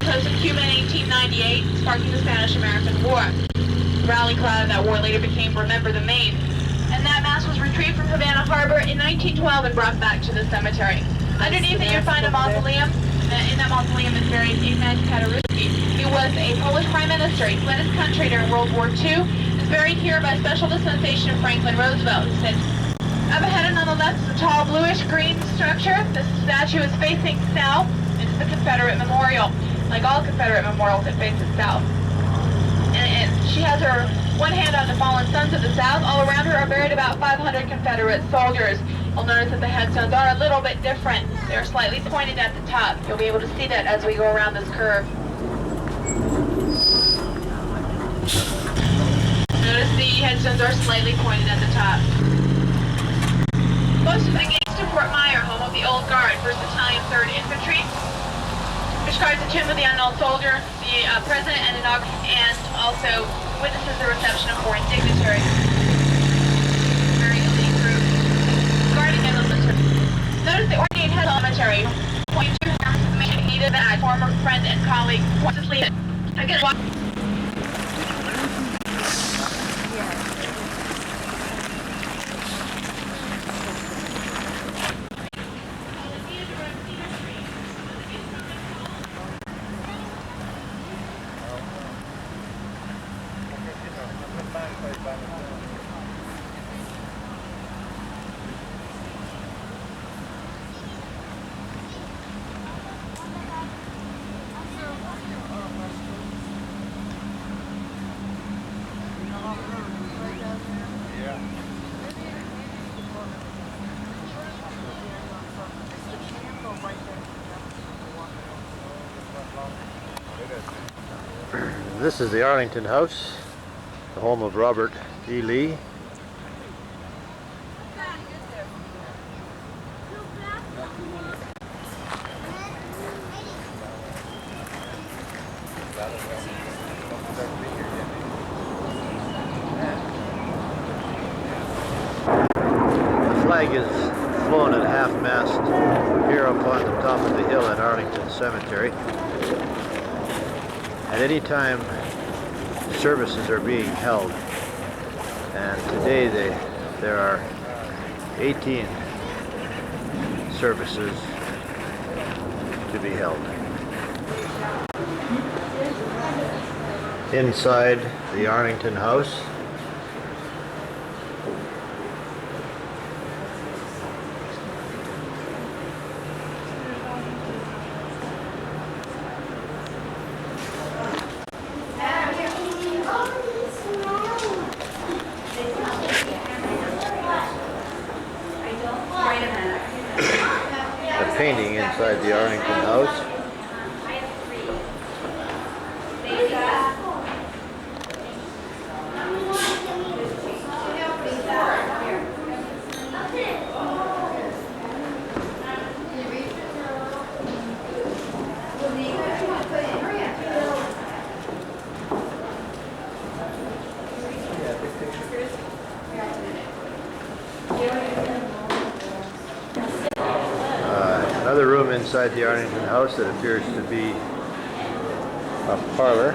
Hosted Cuba in 1898, sparking the Spanish-American War. The rally cry of that war later became Remember the Maine, and that mass was retrieved from Havana Harbor in 1912 and brought back to the cemetery. Underneath it you'll find a mausoleum. In that mausoleum is buried Ignat Paderewski. He was a Polish prime minister. He fled his country during World War II. He's buried here by special dispensation of Franklin Roosevelt, who said, up ahead and on the left is a tall bluish-green structure. This statue is facing south. It's the Confederate Memorial. Like all Confederate memorials, it faces south. And she has her one hand on the fallen sons of the South. All around her are buried about 500 Confederate soldiers. You'll notice that the headstones are a little bit different. They're slightly pointed at the top. You'll be able to see that as we go around this curve. Notice the headstones are slightly pointed at the top. Most of the gates to Fort Myer, home of the Old Guard, 1st Battalion, 3rd Infantry, which guards the tomb of the unknown soldier, the president and inaugural, and also witnesses the reception of foreign dignitaries. Very elite group. Guarding and listening. Notice the ornate head cemetery. Point to needed that former friend and colleague. Points to sleep. Again, This is the Arlington House, the home of Robert E. Lee. The flag is flown at half-mast here up on the top of the hill at Arlington Cemetery. At any time, services are being held, and today there are 18 services to be held. Inside the Arlington House, the painting inside the Arlington House. Another room inside the Arlington House that appears to be a parlor.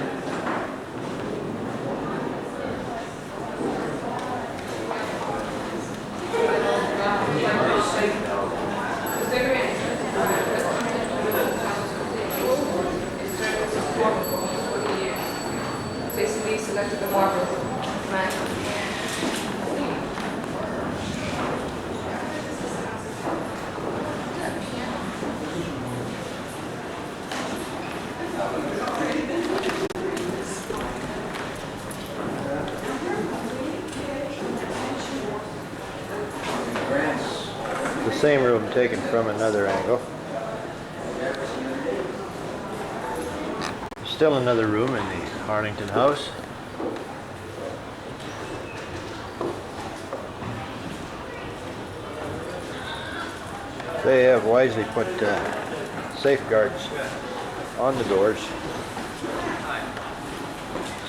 Selected the marble. The same room taken from another angle. Still another room in the Arlington House. They have wisely put safeguards on the doors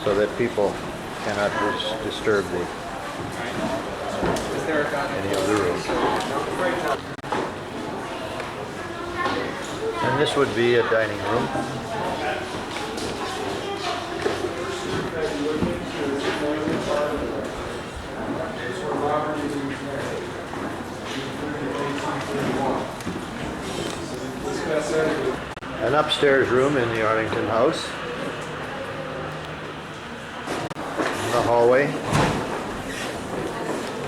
so that people cannot disturb any of the rooms. And this would be a dining room. upstairs room in the Arlington house. In the hallway.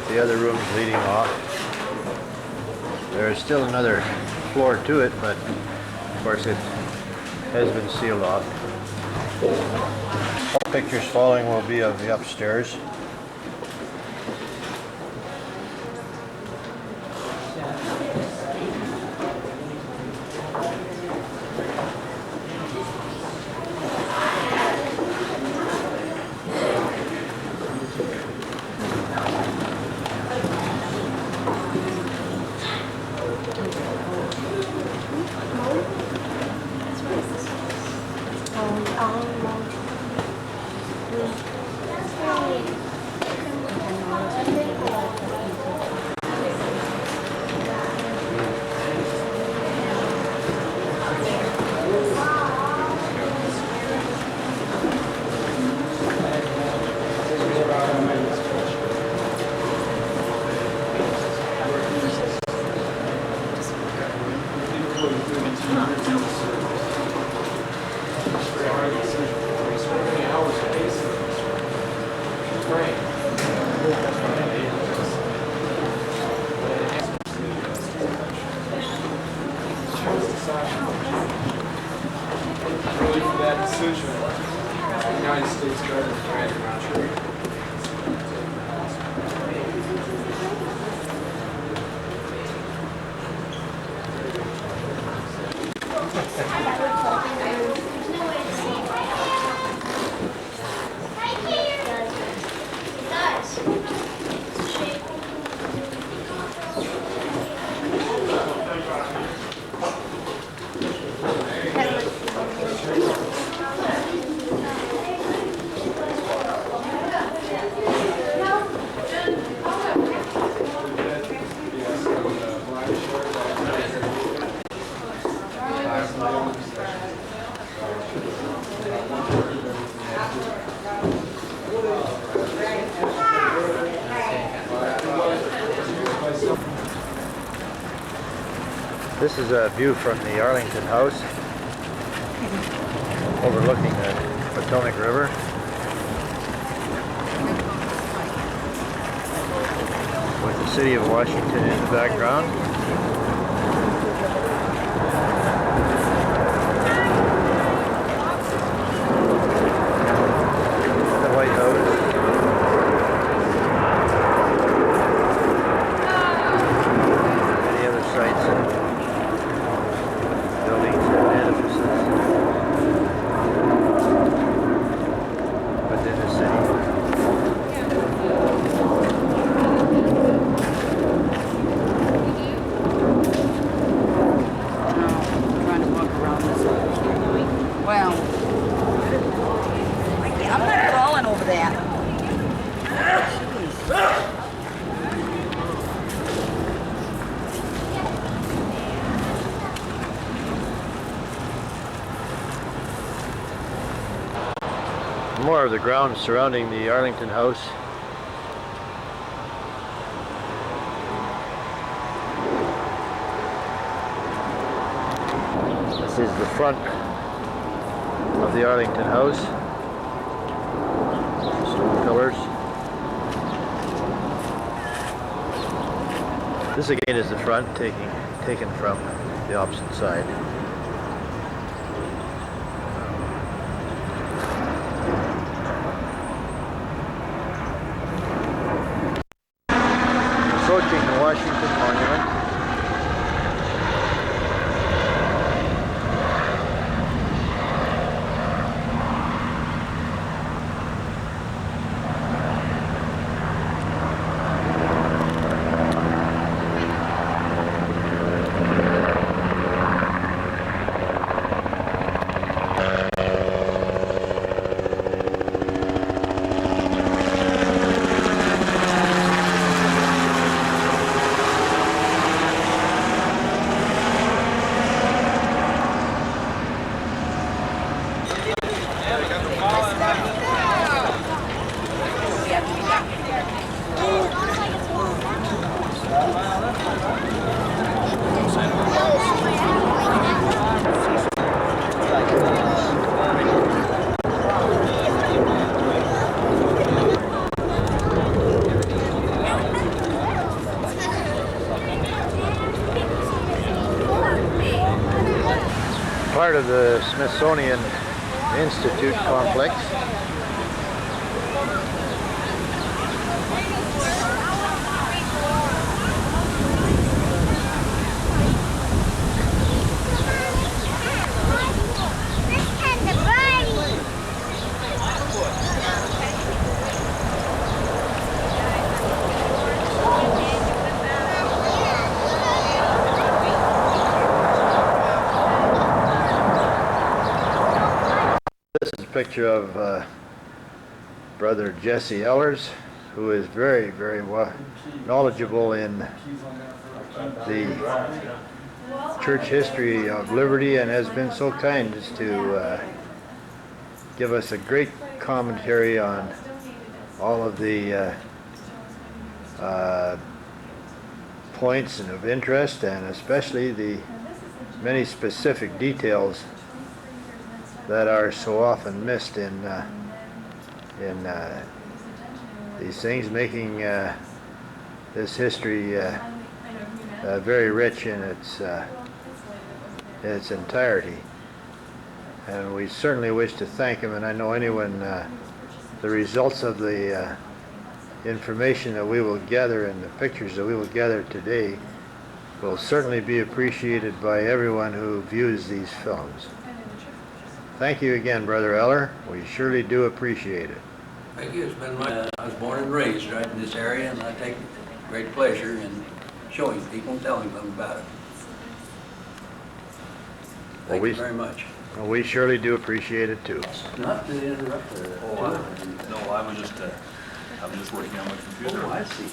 The other rooms leading off. There is still another floor to it, but of course it has been sealed off. All pictures following will be of the upstairs. Really for that decision, the United States government ran around here. This is a view from the Arlington house overlooking the Potomac River. With the city of Washington in the background. The White House. Many other sites and buildings and edifices within the city. Well, I'm not crawling over that. More of the grounds surrounding the Arlington house. This is the front of the Arlington house. Stone pillars. This again is the front, taken from the opposite side. Approaching the Washington Monument. part of the Smithsonian Institute complex. This is a picture of Brother Jesse Ellers, who is very, very knowledgeable in the church history of Liberty and has been so kind as to give us a great commentary on all of the points and of interest, and especially the many specific details that are so often missed in these things, making this history very rich in its entirety. And we certainly wish to thank him, and I know anyone, the results of the information that we will gather and the pictures that we will gather today will certainly be appreciated by everyone who views these films. Thank you again, Brother Eller. We surely do appreciate it. Thank you. It's been I was born and raised right in this area, and I take great pleasure in showing people and telling them about it. Thank you very much. Well, we surely do appreciate it too. Not to interrupt the No, I was just working on my computer. Oh, I see.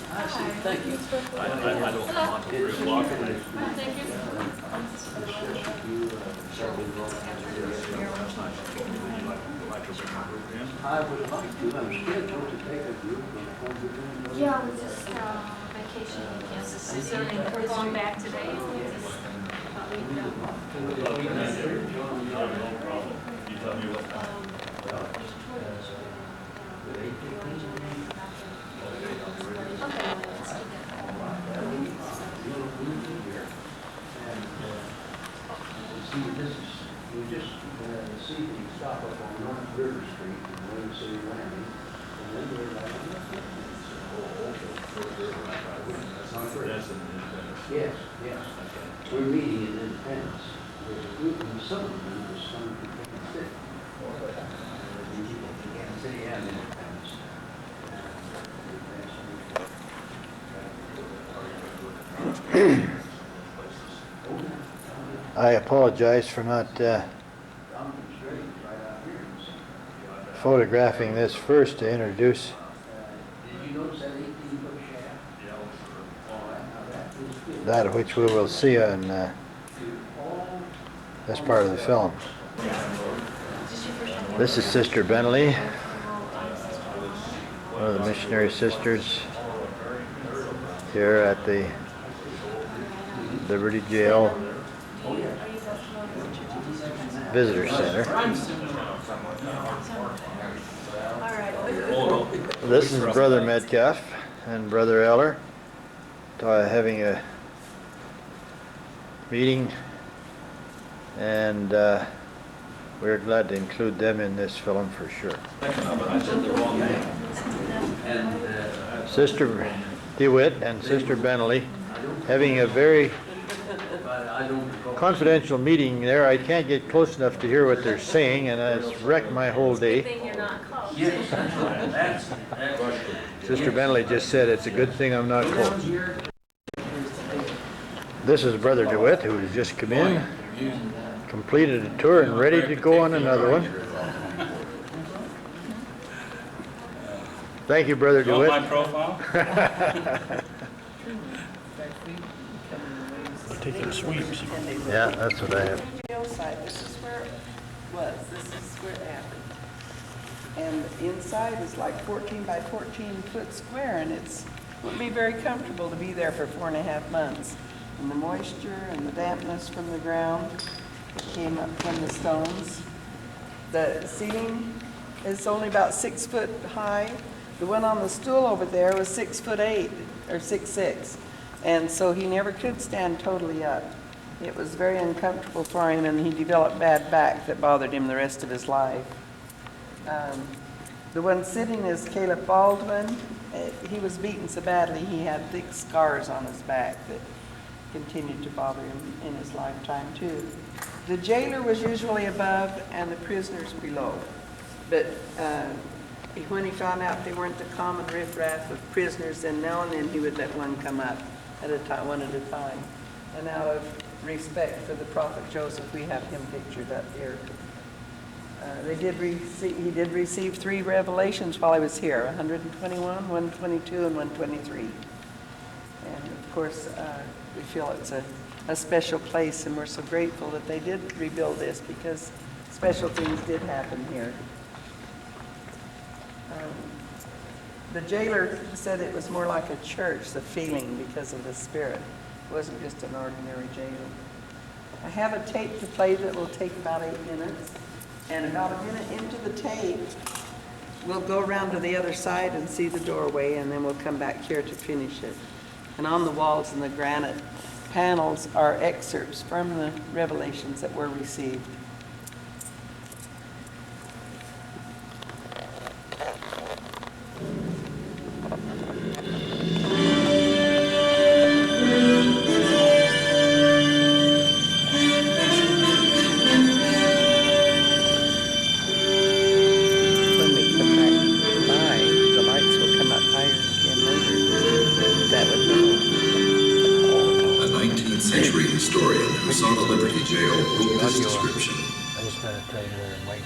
Thank you. I don't want to really block it. I would like to. I'm scheduled to take a group of Yeah, we're just vacation in Kansas City. We're going back today. You tell me what time. We just see the stop up on North River Street and Wayne City Landing, and then we're right on the That's an independence. Yes, yes. We're meeting in Independence. There's a group in Southern that's coming from Kansas City. Kansas City and Independence. I apologize for not photographing this first to introduce Did you notice that 18-foot shaft? that which we will see on this part of the film. This is Sister Bentley, one of the missionary sisters here at the Liberty Jail Visitor Center. This is Brother Metcalf and Brother Eller having a meeting, and we're glad to include them in this film for sure. Sister DeWitt and Sister Bentley having a very confidential meeting there. I can't get close enough to hear what they're saying, and it's wrecked my whole day. Sister Bentley just said it's a good thing I'm not close. This is Brother DeWitt, who has just come in, completed a tour and ready to go on another one. Thank you, Brother DeWitt. My profile? Taking sweeps. Yeah, that's what I have. This is where it was. This is where it happened. And the inside is like 14 by 14 foot square, and it would be very comfortable to be there for 4.5 months. And the moisture and the dampness from the ground that came up from the stones. The ceiling is only about 6 foot high. The one on the stool over there was 6'8" or 6'6", and so he never could stand totally up. It was very uncomfortable for him, and he developed bad back that bothered him the rest of his life. The one sitting is Caleb Baldwin. He was beaten so badly he had thick scars on his back that continued to bother him in his lifetime too. The jailer was usually above and the prisoners below. But when he found out they weren't the common riffraff of prisoners, then now and then he would let one come up at a time, one at a time. And out of respect for the prophet Joseph, we have him pictured up here. He did receive 3 revelations while he was here, 121, 122, and 123. And of course, we feel it's a special place, and we're so grateful that they did rebuild this because special things did happen here. The jailer said it was more like a church, the feeling, because of the spirit. It wasn't just an ordinary jail. I have a tape to play that will take about 8 minutes. And about a minute into the tape, we'll go around to the other side and see the doorway, and then we'll come back here to finish it. And on the walls and the granite panels are excerpts from the revelations that were received.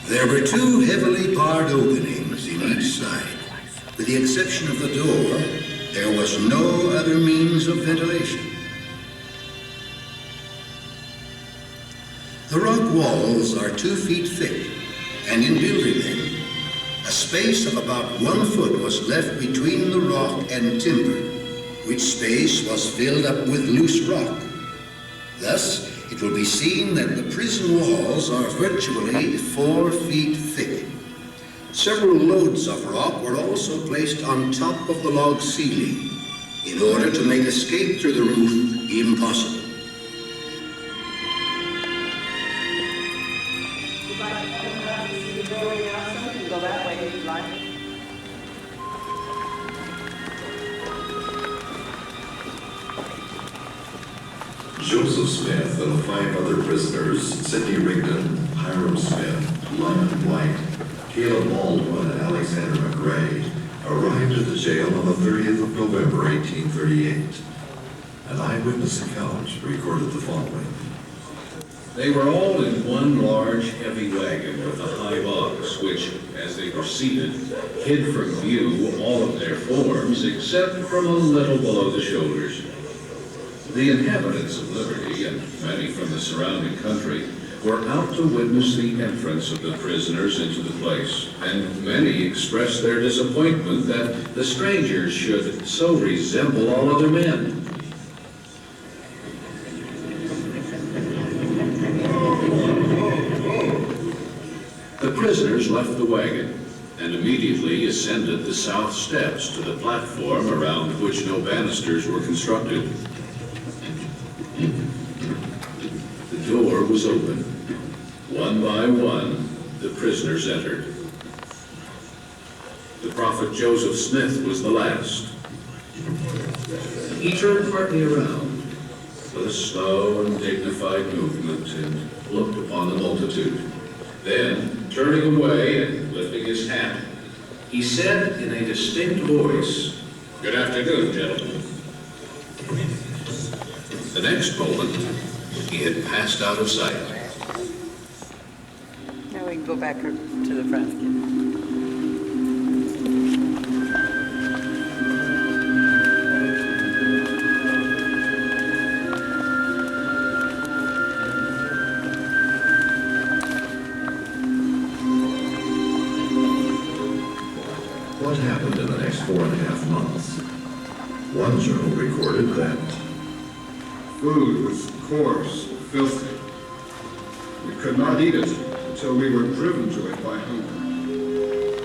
There were 2 heavily barred openings in each side. With the exception of the door, there was no other means of ventilation. The rock walls are 2 feet thick, and in building them, a space of about 1 foot was left between the rock and timber, which space was filled up with loose rock. Thus, it will be seen that the prison walls are virtually 4 feet thick. Several loads of rock were also placed on top of the log ceiling in order to make escape through the roof impossible. Go that way if you like. Joseph Smith and the 5 other prisoners, Sidney Rigdon, Hiram Smith, Lyman White, Caleb Baldwin, and Alexander McRae, arrived at the jail on the 30th of November, 1838. An eyewitness account recorded the following. They were all in one large, heavy wagon with a high box, which, as they proceeded, hid from view all of their forms except from a little below the shoulders. The inhabitants of Liberty, and many from the surrounding country, were out to witness the entrance of the prisoners into the place, and many expressed their disappointment that the strangers should so resemble all other men. The prisoners left the wagon and immediately ascended the south steps to the platform around which no banisters were constructed. The door was open. One by one, the prisoners entered. The prophet Joseph Smith was the last. He turned partly around with a slow and dignified movement and looked upon the multitude. Then, turning away and lifting his hat, he said in a distinct voice, "Good afternoon, gentlemen." The next moment, he had passed out of sight. Now we can go back to the front again. What happened in the next 4.5 months? One journal recorded that food was coarse, filthy. We could not eat it until we were driven to it by hunger.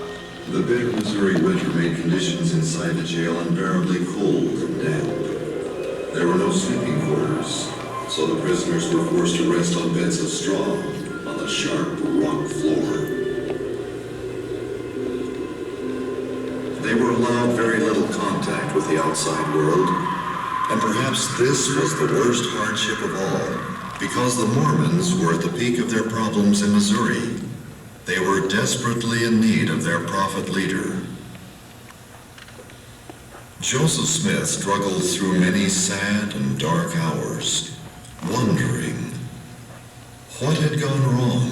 the bitter Missouri winter made conditions inside the jail unbearably cold and damp. There were no sleeping quarters, so the prisoners were forced to rest on beds of straw on the sharp rock floor. They were allowed very little contact with the outside world, and perhaps this was the worst hardship of all, because the Mormons were at the peak of their problems in Missouri. They were desperately in need of their prophet leader. Joseph Smith struggled through many sad and dark hours, wondering what had gone wrong.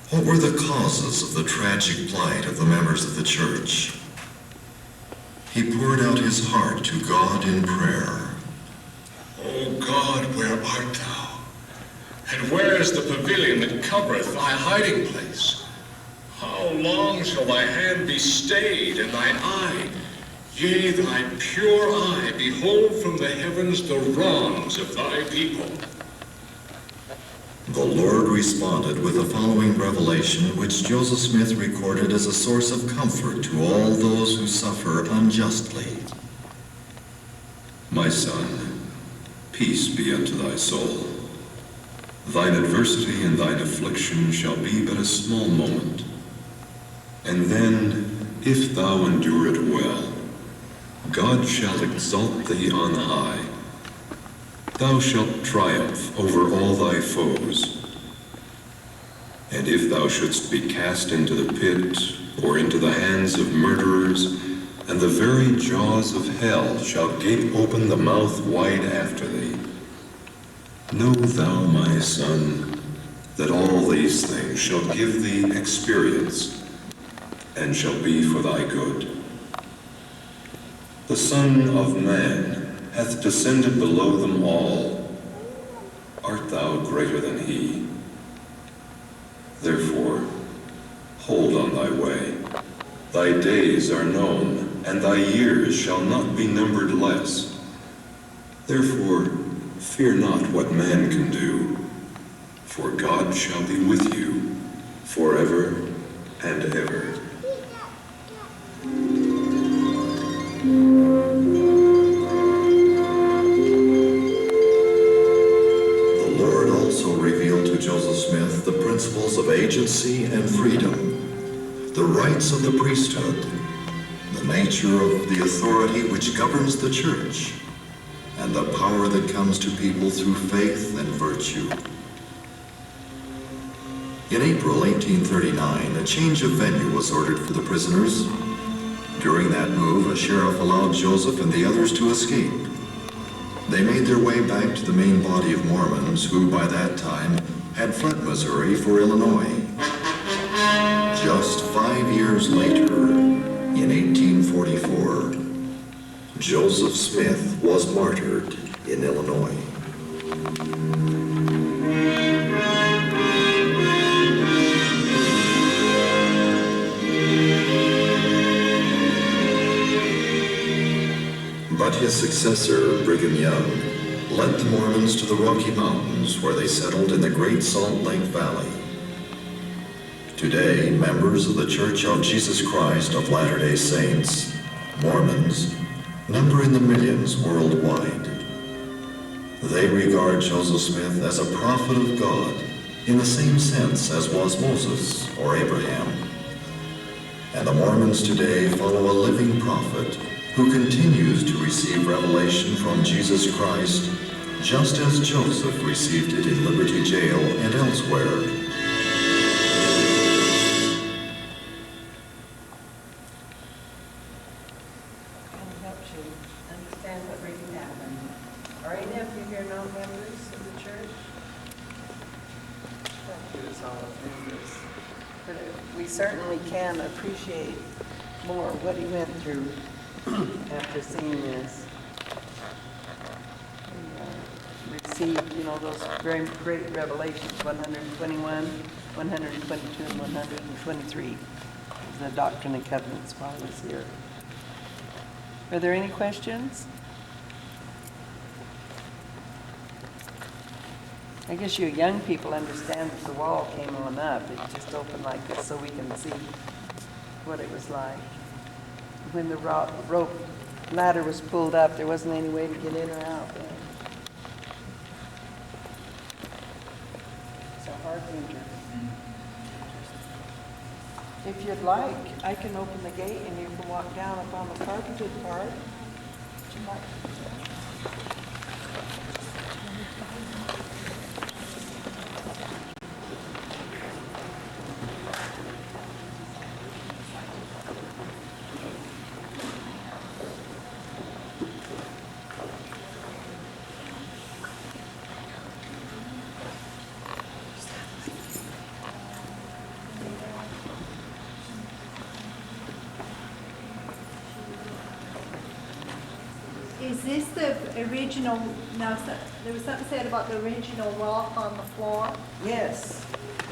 What were the causes of the tragic plight of the members of the church? He poured out his heart to God in prayer. O God, where art thou? And where is the pavilion that covereth thy hiding place? How long shall thy hand be stayed, and thine eye, yea, thy pure eye, behold from the heavens the wrongs of thy people? The Lord responded with the following revelation, which Joseph Smith recorded as a source of comfort to all those who suffer unjustly. My son, peace be unto thy soul. Thine adversity and thine affliction shall be but a small moment. And then, if thou endure it well, God shall exalt thee on high. Thou shalt triumph over all thy foes. And if thou shouldst be cast into the pit, or into the hands of murderers, and the very jaws of hell shall gape open the mouth wide after thee, know thou, my son, that all these things shall give thee experience, and shall be for thy good. The Son of Man hath descended below them all. Art thou greater than he? Therefore, hold on thy way. Thy days are known, and thy years shall not be numbered less. Therefore, fear not what man can do, for God shall be with you forever and ever. Joseph Smith the principles of agency and freedom, the rights of the priesthood, the nature of the authority which governs the church, and the power that comes to people through faith and virtue. In April 1839, a change of venue was ordered for the prisoners. During that move, a sheriff allowed Joseph and the others to escape. They made their way back to the main body of Mormons who, by that time, had fled Missouri for Illinois. Just 5 years later, in 1844, Joseph Smith was martyred in Illinois. But his successor, Brigham Young, led the Mormons to the Rocky Mountains, where they settled in the Great Salt Lake Valley. Today, members of the Church of Jesus Christ of Latter-day Saints, Mormons, number in the millions worldwide. They regard Joseph Smith as a prophet of God in the same sense as was Moses or Abraham. And the Mormons today follow a living prophet who continues to receive revelation from Jesus Christ, just as Joseph received it in Liberty Jail and elsewhere. Kind of helps you understand what really happened. Are any of you here not members of the church? That is all members. But we certainly can appreciate more what he went through after seeing this. We received, those very great revelations, 121, 122, and 123. The Doctrine and Covenants while I was here. Are there any questions? I guess you young people understand that the wall came on up. It just opened like this so we can see what it was like. When the rope ladder was pulled up, there wasn't any way to get in or out. winter. If you'd like, I can open the gate and you can walk down up on the carpeted part. Would you like to do that? Is this the original, now, there was something said about the original rock on the floor? Yes,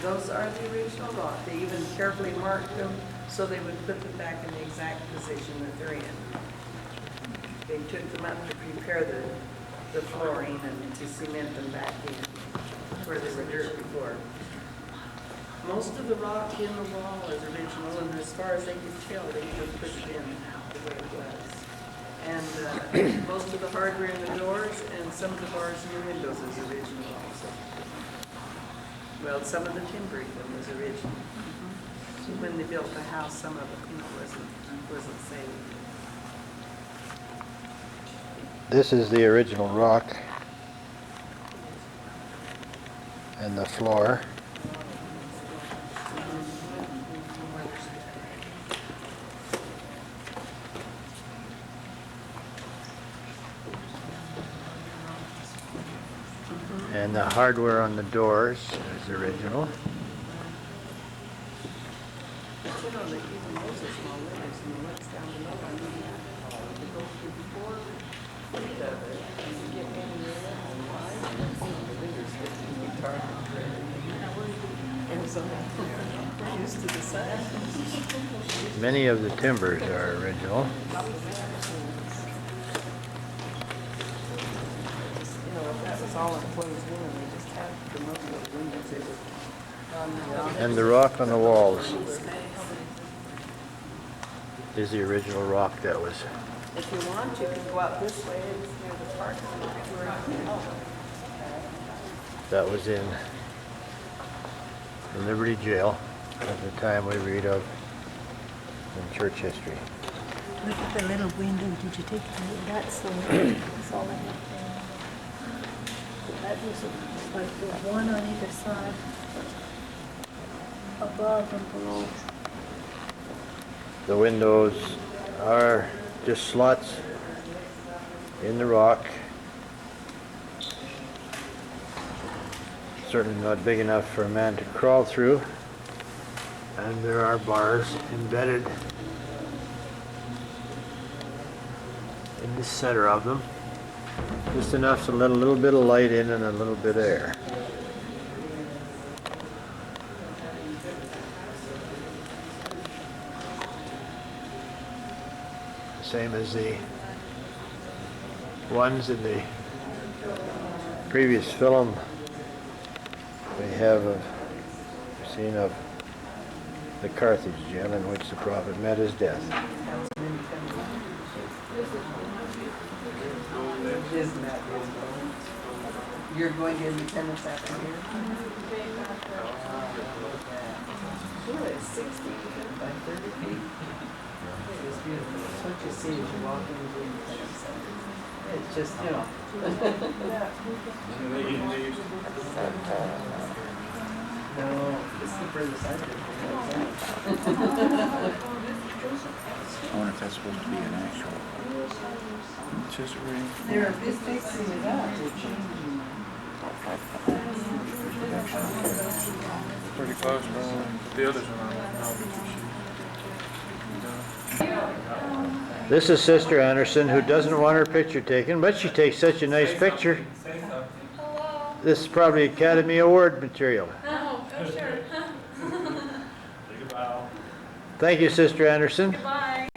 those are the original rock. They even carefully marked them so they would put them back in the exact position that they're in. They took them up to prepare the flooring and to cement them back in where they were dirt before. Most of the rock in the wall is original, and as far as they could tell, they just put it in the way it was. And most of the hardware in the doors and some of the bars in the windows is original also. Well, some of the timber even was original. So when they built the house, some of it, wasn't saved. This is the original rock and the floor. And the hardware on the doors is original. Many of the timbers are original. All enclosed in, and they just had the most of the windows. They were And the rock on the walls is the original rock that was. If you want, you can go out this way. It's near the parking lot. That was in the Liberty Jail at the time we read of in church history. Look at the little window. Did you take it? That's all I have there. That was like the one on either side, above and below. The windows are just slots in the rock. Certainly not big enough for a man to crawl through. And there are bars embedded in the center of them. Just enough to let a little bit of light in and a little bit of air. Same as the ones in the previous film we have seen of the Carthage jail in which the prophet met his death. Isn't that You're going to Independence after here? Really, 60 feet by 30 feet. It was beautiful. It's what you see as you walk into Independence Center. It's just, no, this is the furthest I've been. I wonder if that's supposed to be an actual accessory. They're fixing it up. They're changing. Pretty close, bro. The others are not. This is Sister Anderson, who doesn't want her picture taken, but she takes such a nice picture. Hello. This is probably Academy Award material. Oh, sure. Thank you, Sister Anderson. Goodbye.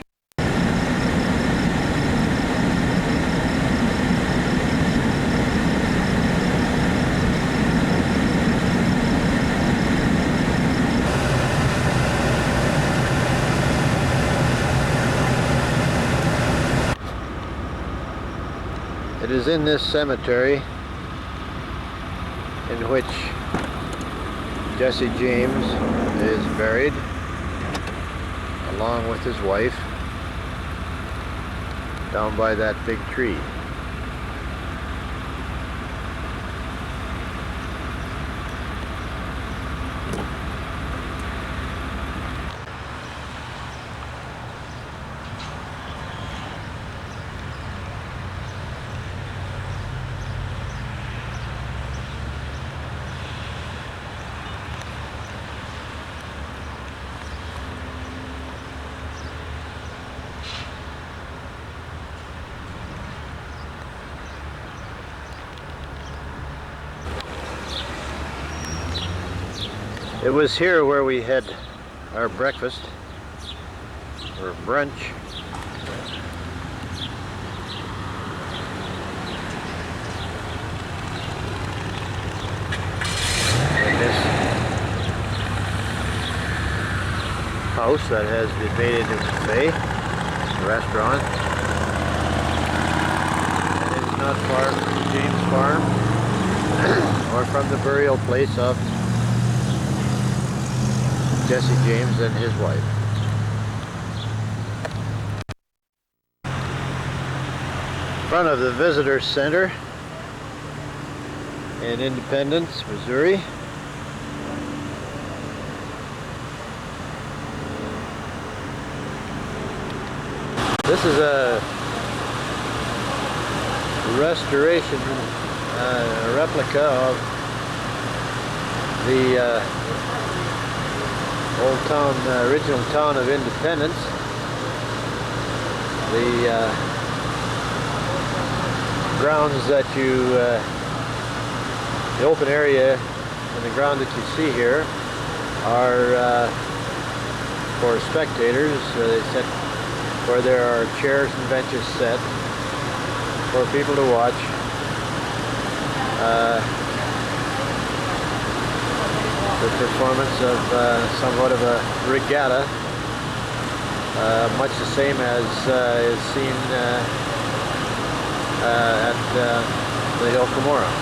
It is in this cemetery in which Jesse James is buried along with his wife down by that big tree. It was here where we had our breakfast, or brunch. In this house that has been made into a cafe, a restaurant. And it's not far from James Farm or from the burial place of Jesse James and his wife. Front of the Visitor Center in Independence, Missouri. This is a restoration, a replica of the old town, original town of Independence. The grounds that you, the open area and the ground that you see here are for spectators. They set where there are chairs and benches set for people to watch. The performance of somewhat of a regatta, much the same as is seen at the Hill Cumorah.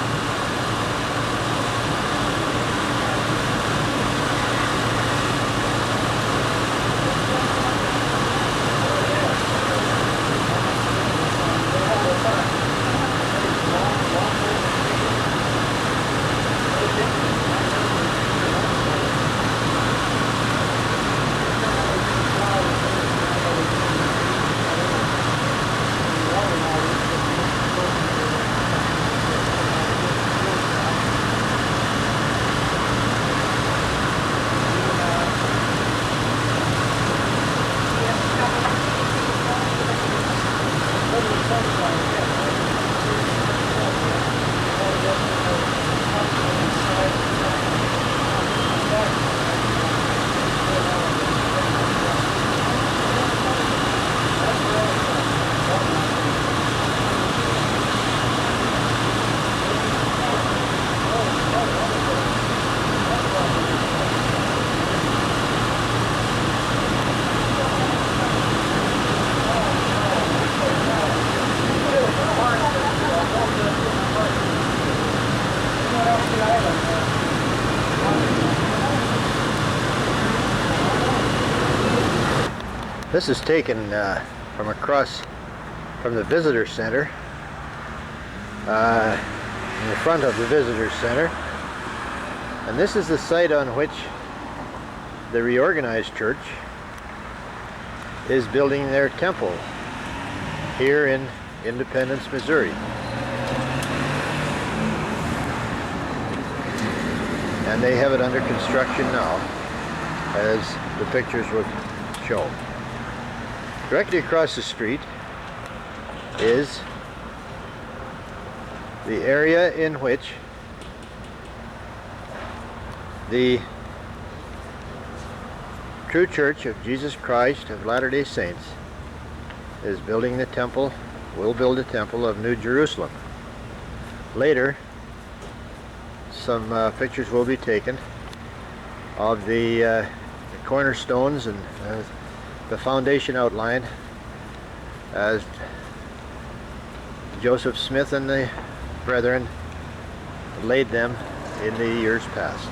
This is taken from across from the Visitor Center, in the front of the Visitor Center, and this is the site on which the reorganized church is building their temple here in Independence, Missouri. And they have it under construction now, as the pictures would show. Directly across the street is the area in which the True Church of Jesus Christ of Latter-day Saints is building the temple, will build a temple of New Jerusalem. Later, some pictures will be taken of the cornerstones and the foundation outline as Joseph Smith and the brethren laid them in the years past.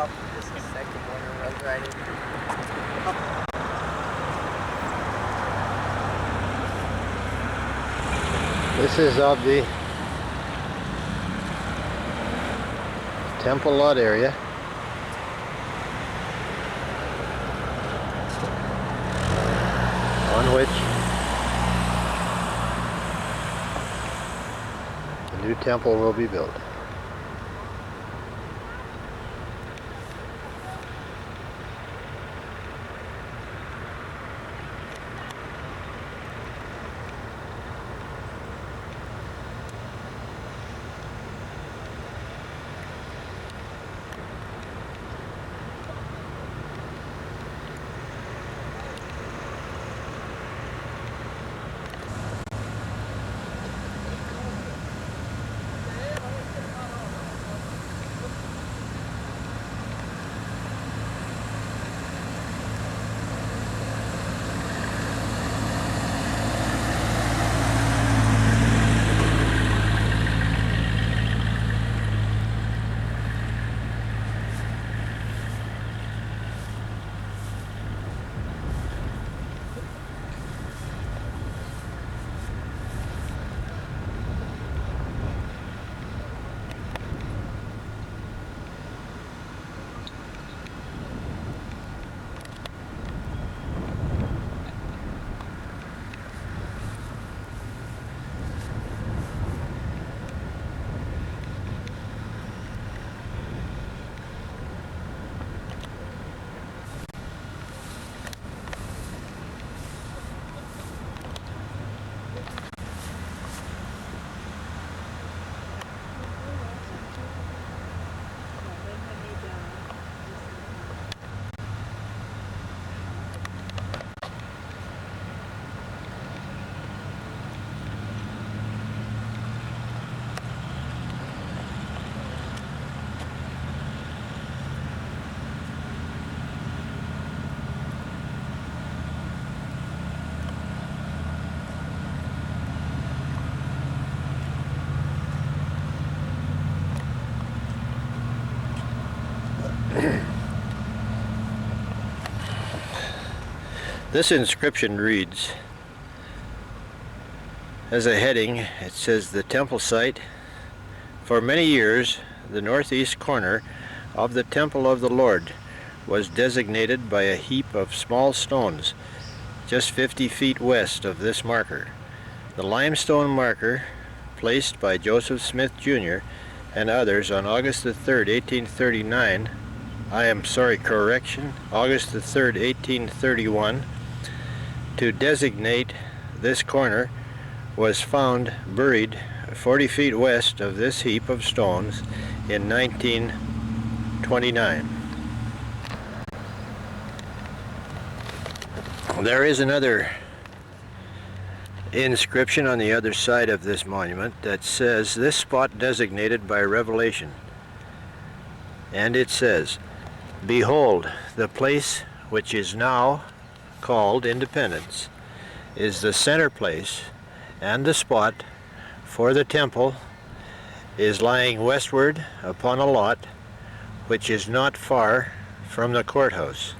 myself that this is second winter road riding. This is of the Temple Lot area. On which the new temple will be built. This inscription reads, as a heading, it says, the temple site. For many years, the northeast corner of the temple of the Lord was designated by a heap of small stones just 50 feet west of this marker. The limestone marker, placed by Joseph Smith Jr. and others on August the 3rd, 1839, August the 3rd, 1831, to designate this corner, was found buried 40 feet west of this heap of stones in 1929. There is another inscription on the other side of this monument that says, this spot designated by revelation. And it says, behold, the place which is now called Independence is the center place, and the spot for the temple is lying westward upon a lot which is not far from the courthouse.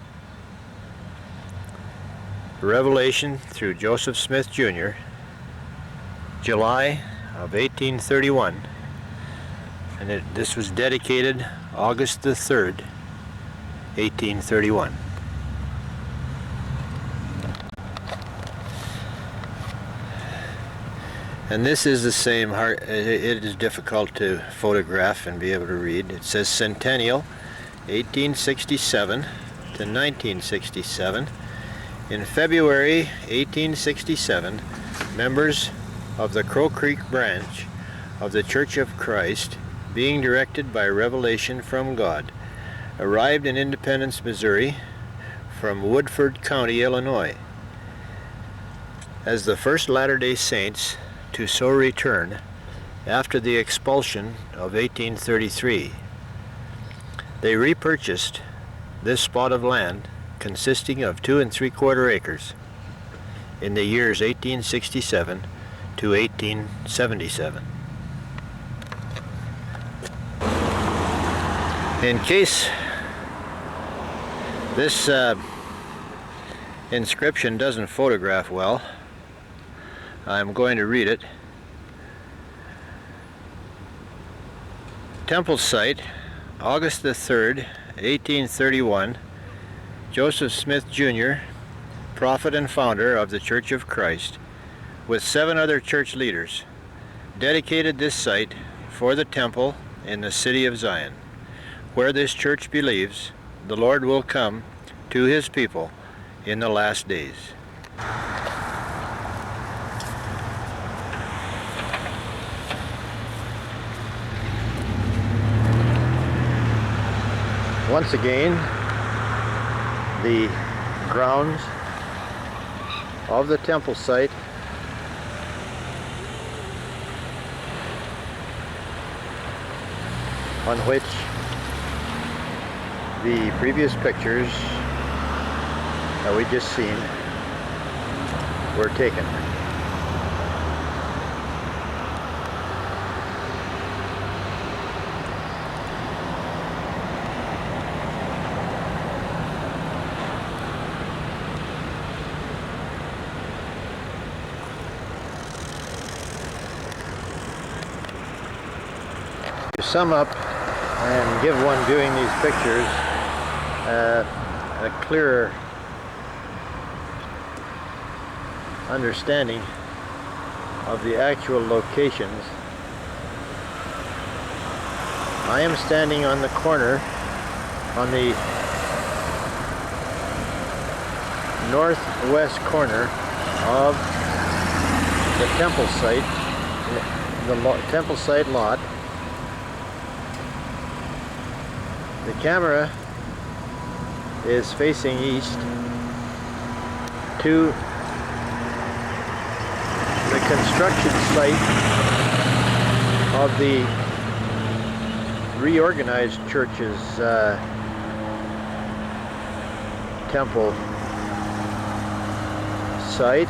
Revelation through Joseph Smith Jr., July of 1831, and this was dedicated August the 3rd, 1831. And this is the same, it is difficult to photograph and be able to read. It says Centennial, 1867 to 1967. In February 1867, members of the Crow Creek branch of the Church of Christ, being directed by revelation from God, arrived in Independence, Missouri, from Woodford County, Illinois, as the first Latter-day Saints to so return after the expulsion of 1833. They repurchased this spot of land, consisting of 2 3/4 acres, in the years 1867 to 1877. In case This inscription doesn't photograph well. I'm going to read it. Temple site, August the 3rd, 1831. Joseph Smith Jr., prophet and founder of the Church of Christ, with 7 other church leaders, dedicated this site for the temple in the city of Zion, where this church believes the Lord will come to his people in the last days. Once again, the grounds of the temple site on which the previous pictures that we just seen were taken. To sum up and give one viewing these pictures a clearer understanding of the actual locations, I am standing on the corner, on the northwest corner of the temple site, temple site lot. The camera is facing east to the construction site of the reorganized church's temple site.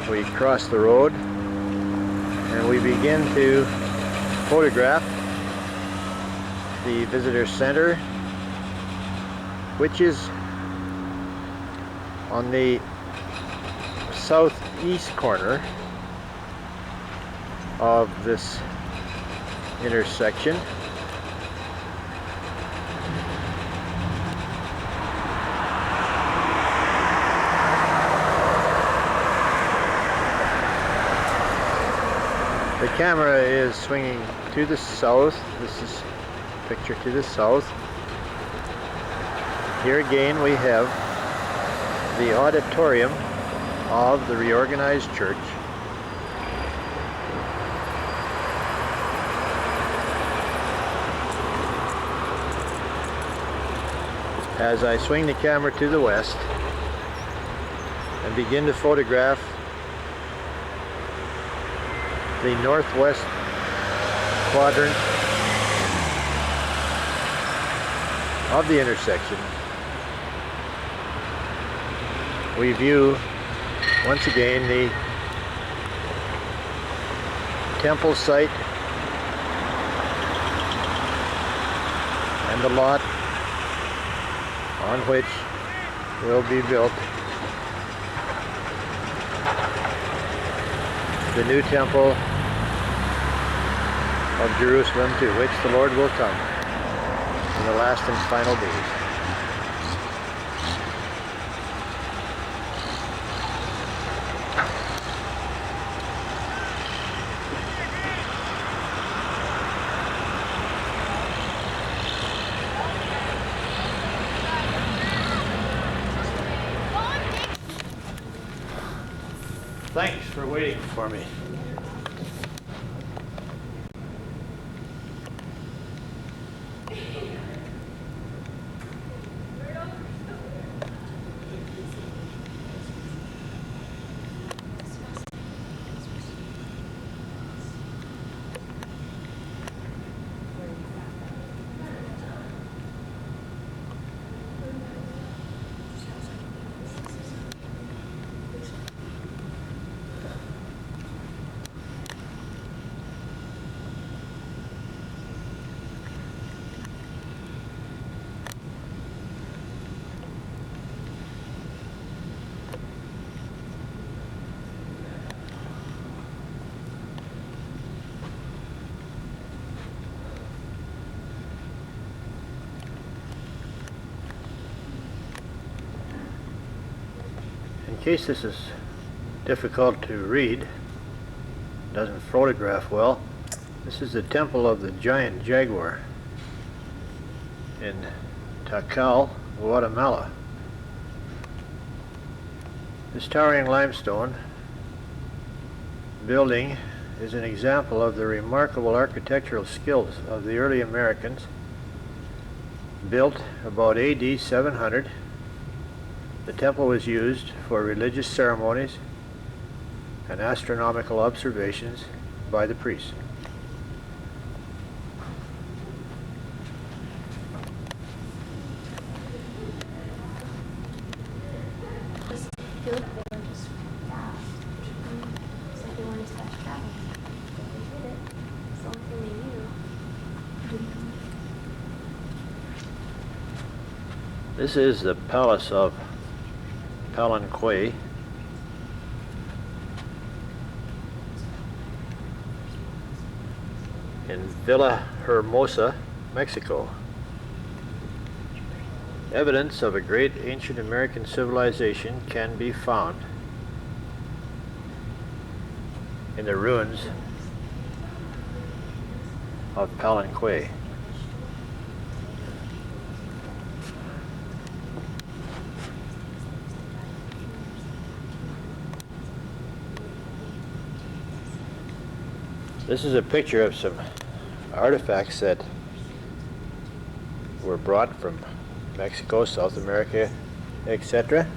We cross the road and we begin to photograph the visitor center, which is on the southeast corner of this intersection. The camera is swinging to the south. This is a picture to the south. Here again we have the auditorium of the reorganized church. As I swing the camera to the west and begin to photograph the northwest quadrant of the intersection, we view once again the temple site and the lot on which will be built the new temple of Jerusalem, to which the Lord will come in the last and final days. Thanks for waiting for me. case this is difficult to read, doesn't photograph well, this is the temple of the giant jaguar in Takal, Guatemala. This towering limestone building is an example of the remarkable architectural skills of the early Americans. Built about AD 700, the temple was used for religious ceremonies and astronomical observations by the priests. This is the palace of Palenque. In Villa Hermosa, Mexico. Evidence of a great ancient American civilization can be found in the ruins of Palenque. This is a picture of some artifacts that were brought from Mexico, South America, etc.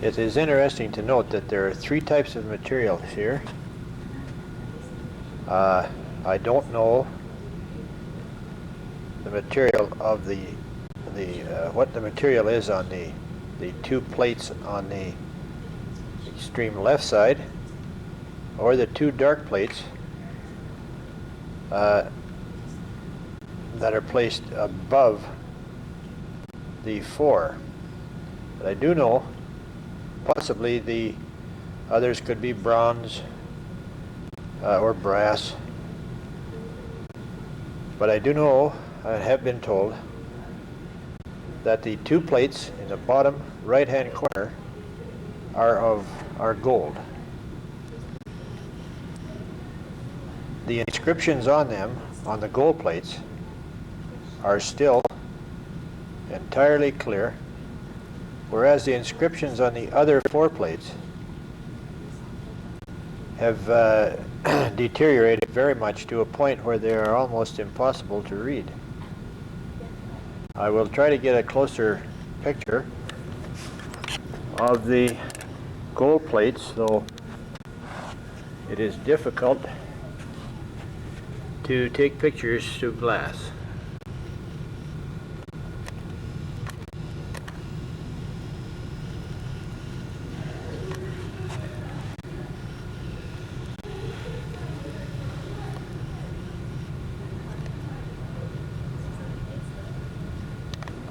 It is interesting to note that there are three types of materials here. I don't know the material of what the material is on the two plates on the extreme left side, or the two dark plates that are placed above the four. But I do know possibly the others could be bronze or brass. But I do know, I have been told, that the two plates in the bottom right-hand corner are gold. The inscriptions on them, on the gold plates, are still entirely clear, whereas the inscriptions on the other four plates have deteriorated very much to a point where they are almost impossible to read. I will try to get a closer picture of the gold plates, though it is difficult to take pictures through glass.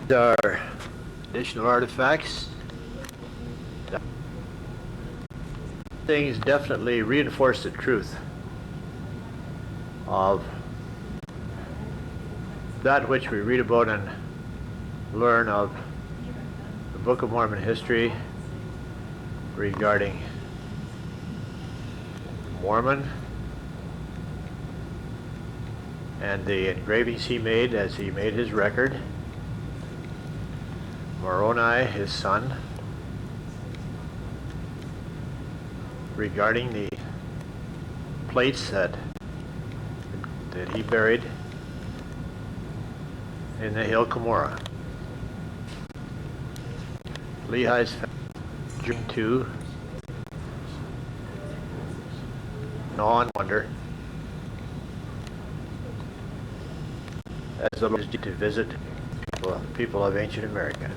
There are additional artifacts. Things definitely reinforce the truth of that which we read about and learn of the Book of Mormon history regarding Mormon and the engravings he made as he made his record. Moroni, his son, regarding the plates that he buried in the hill Cumorah. Lehi's June 2, awe and wonder as the Lord to visit people of ancient America.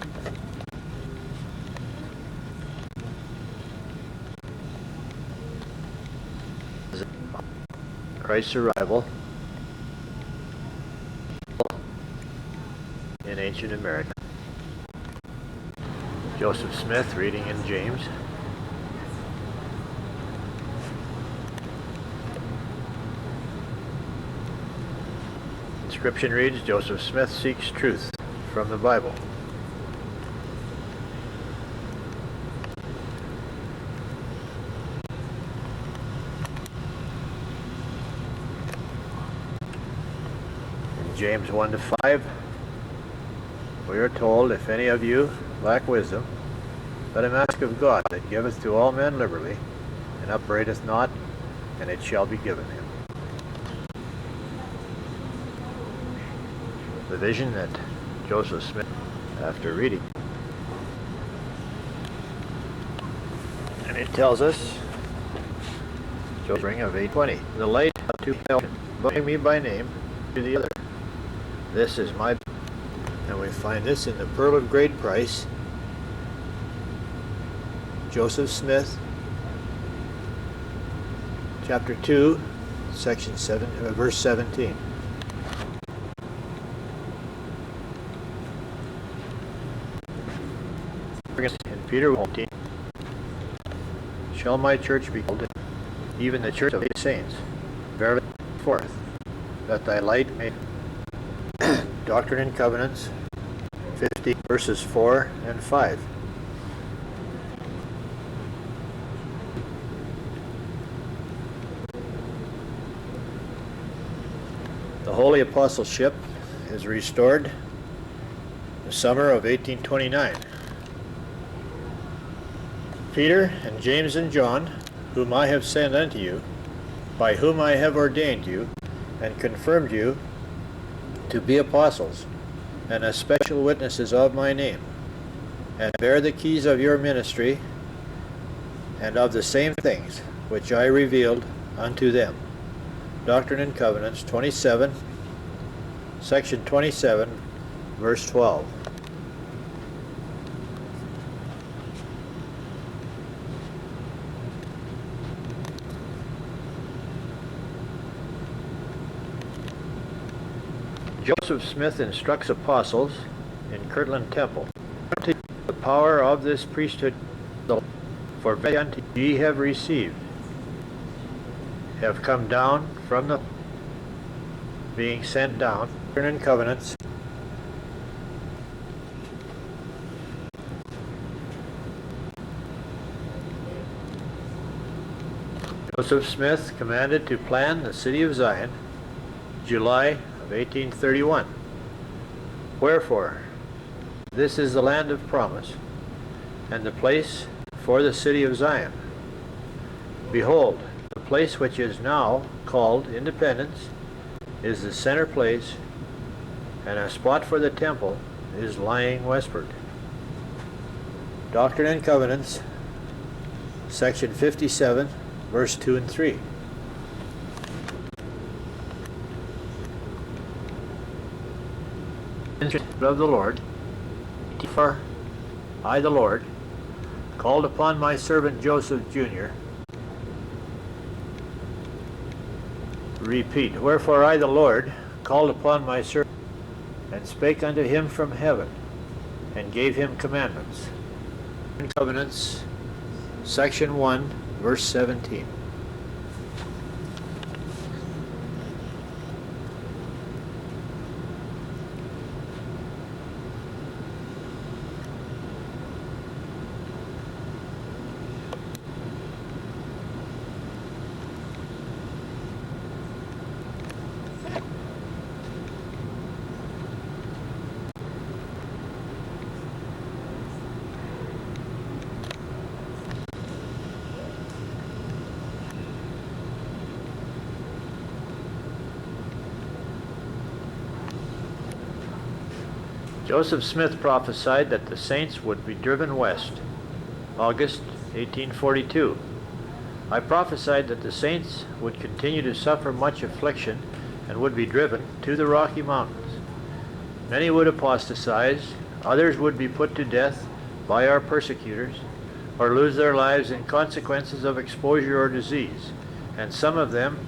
Christ's arrival in ancient America. Joseph Smith reading in James. Inscription reads, Joseph Smith seeks truth from the Bible. In James 1-5, we are told, if any of you lack wisdom, let him ask of God, that giveth to all men liberally, and upbraideth not, and it shall be given him. The vision that Joseph Smith, after reading, and it tells us, Joseph ring of 820, the light of two bring me by name to the other. This is my, and we find this in the Pearl of Great Price, Joseph Smith, chapter 2, section 7, verse 17. In Peter 14, shall my church be called, even the church of the saints, verily forth, that thy light may Doctrine and Covenants 50 verses 4 and 5. The Holy Apostleship is restored in the summer of 1829. Peter and James and John, whom I have sent unto you, by whom I have ordained you, and confirmed you to be apostles, and as special witnesses of my name, and bear the keys of your ministry, and of the same things which I revealed unto them. Doctrine and Covenants 27, section 27, verse 12. Joseph Smith instructs apostles in Kirtland Temple. The power of this priesthood, for unto ye have received, have come down from the being sent down, Doctrine and Covenants. Joseph Smith commanded to plan the city of Zion, July of 1831. Wherefore, this is the land of promise, and the place for the city of Zion. Behold, the place which is now called Independence is the center place, and a spot for the temple is lying westward. Doctrine and Covenants, section 57, verse 2 and 3. Of the Lord, for I the Lord called upon my servant Joseph Jr. Repeat, wherefore I the Lord called upon my servant and spake unto him from heaven and gave him commandments. Covenants, section 1, verse 17. Joseph Smith prophesied that the saints would be driven west, August 1842. I prophesied that the saints would continue to suffer much affliction and would be driven to the Rocky Mountains. Many would apostatize, others would be put to death by our persecutors, or lose their lives in consequences of exposure or disease, and some of them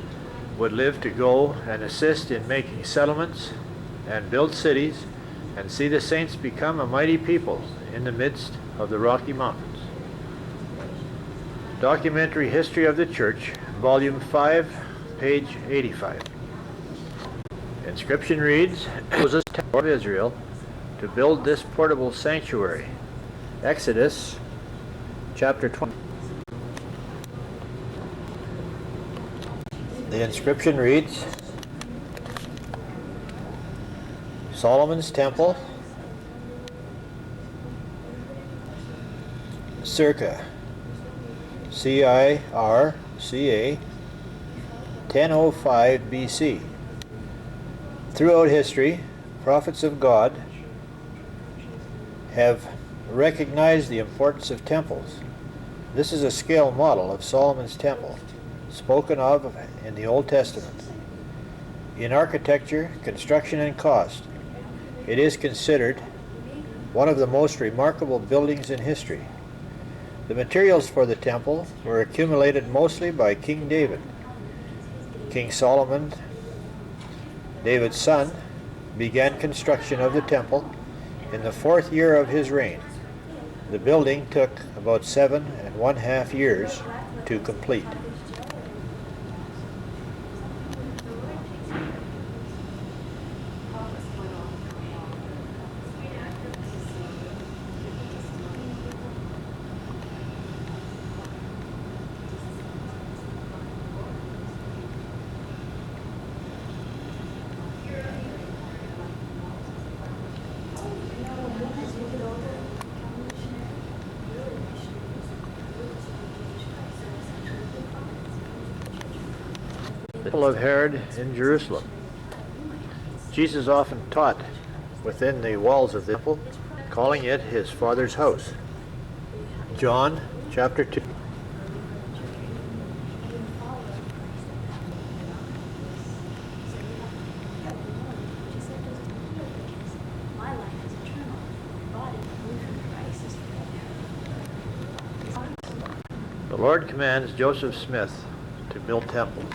would live to go and assist in making settlements and build cities and see the saints become a mighty people in the midst of the Rocky Mountains. Documentary History of the Church, Volume 5, page 85. In Inscription reads, Moses, temple of Israel, to build this portable sanctuary. Exodus chapter 20. The inscription reads, Solomon's temple, circa CIRCA 1005 BC. Throughout history, prophets of God have recognized the importance of temples. This is a scale model of Solomon's temple, spoken of in the Old Testament. In architecture, construction, and cost, it is considered one of the most remarkable buildings in history. The materials for the temple were accumulated mostly by King David. King Solomon, David's son, began construction of the temple in the 4th year of his reign. The building took about 7.5 years to complete. The temple of Herod in Jerusalem. Jesus often taught within the walls of the temple, calling it his Father's house. John chapter 2. The Lord commands Joseph Smith to build temples.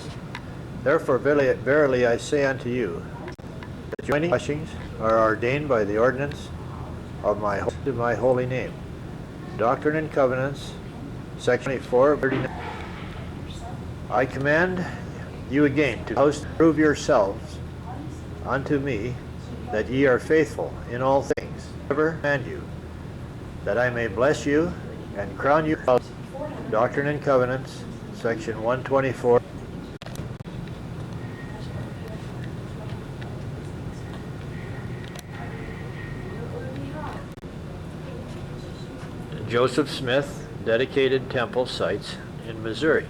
Therefore, verily I say unto you, that joining washings are ordained by the ordinance of my holy name. Doctrine and Covenants, section 24:39. I command you again to house, prove yourselves unto me that ye are faithful in all things. Ever command you, that I may bless you and crown you. Doctrine and Covenants, section 124. Joseph Smith dedicated temple sites in Missouri.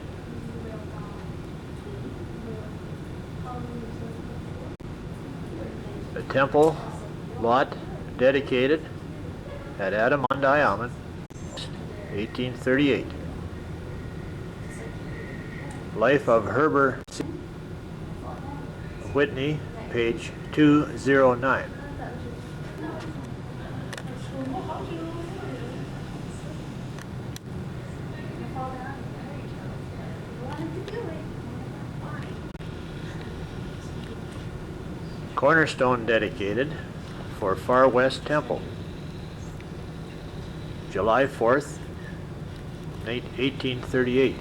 A temple lot dedicated at Adiamond, 1838. Life of Herbert Whitney, page 209. Cornerstone dedicated for Far West Temple, July 4th, 1838.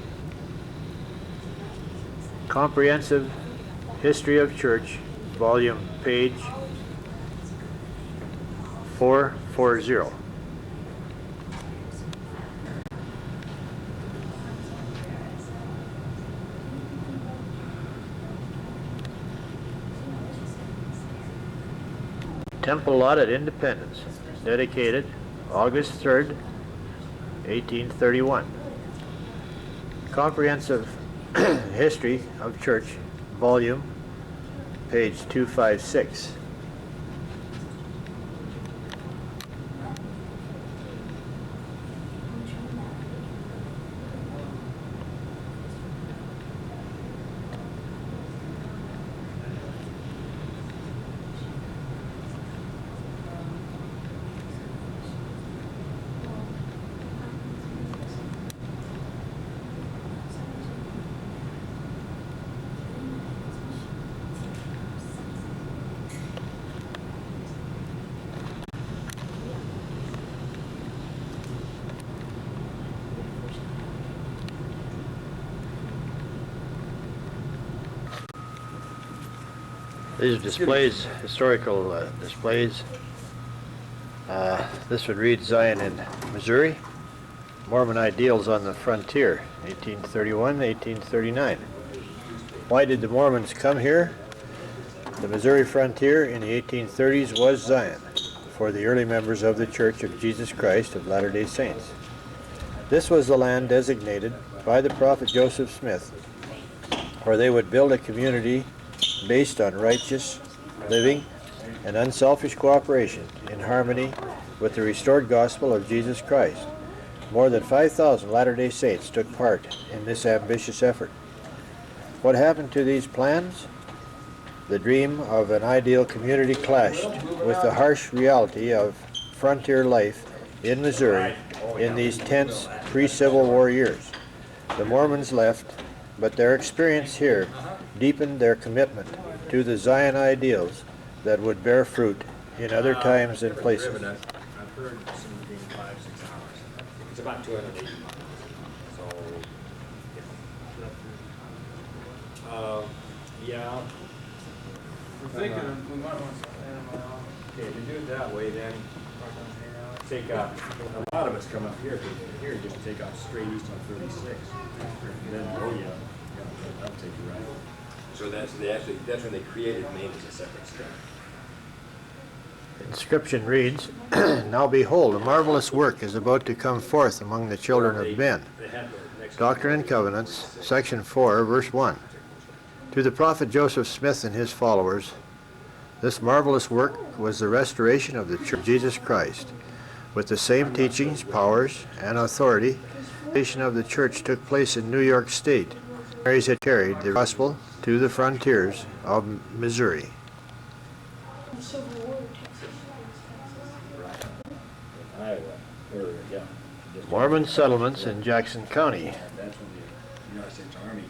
Comprehensive History of Church, volume, page 440. Temple lot at Independence, dedicated August 3rd, 1831. Comprehensive History of Church, volume, page 256. These are displays, historical displays. This would read Zion in Missouri. Mormon ideals on the frontier, 1831, 1839. Why did the Mormons come here? The Missouri frontier in the 1830s was Zion for the early members of the Church of Jesus Christ of Latter-day Saints. This was the land designated by the prophet Joseph Smith, where they would build a community based on righteous living and unselfish cooperation in harmony with the restored gospel of Jesus Christ. More than 5,000 Latter-day Saints took part in this ambitious effort. What happened to these plans? The dream of an ideal community clashed with the harsh reality of frontier life in Missouri in these tense pre-Civil War years. The Mormons left, but their experience here deepened their commitment to the Zion ideals that would bear fruit in other times and places. I've heard some being 5-6 hours. It's about 280 miles. So, yeah. We're thinking we might want to stand them out. Okay, if you do it that way, then take off. A lot of it's come up here, because here you just take off straight east on 36. And then, oh yeah, that'll take you right. So that's when they created Maine as a separate state. Inscription reads, Now behold, a marvelous work is about to come forth among the children of men. Doctrine and Covenants, section 4, verse 1. To the prophet Joseph Smith and his followers, this marvelous work was the restoration of the Church of Jesus Christ. With the same teachings, powers, and authority, the foundation of the church took place in New York State. Missionaries had carried the gospel to the frontiers of Missouri. Mormon settlements in Jackson County.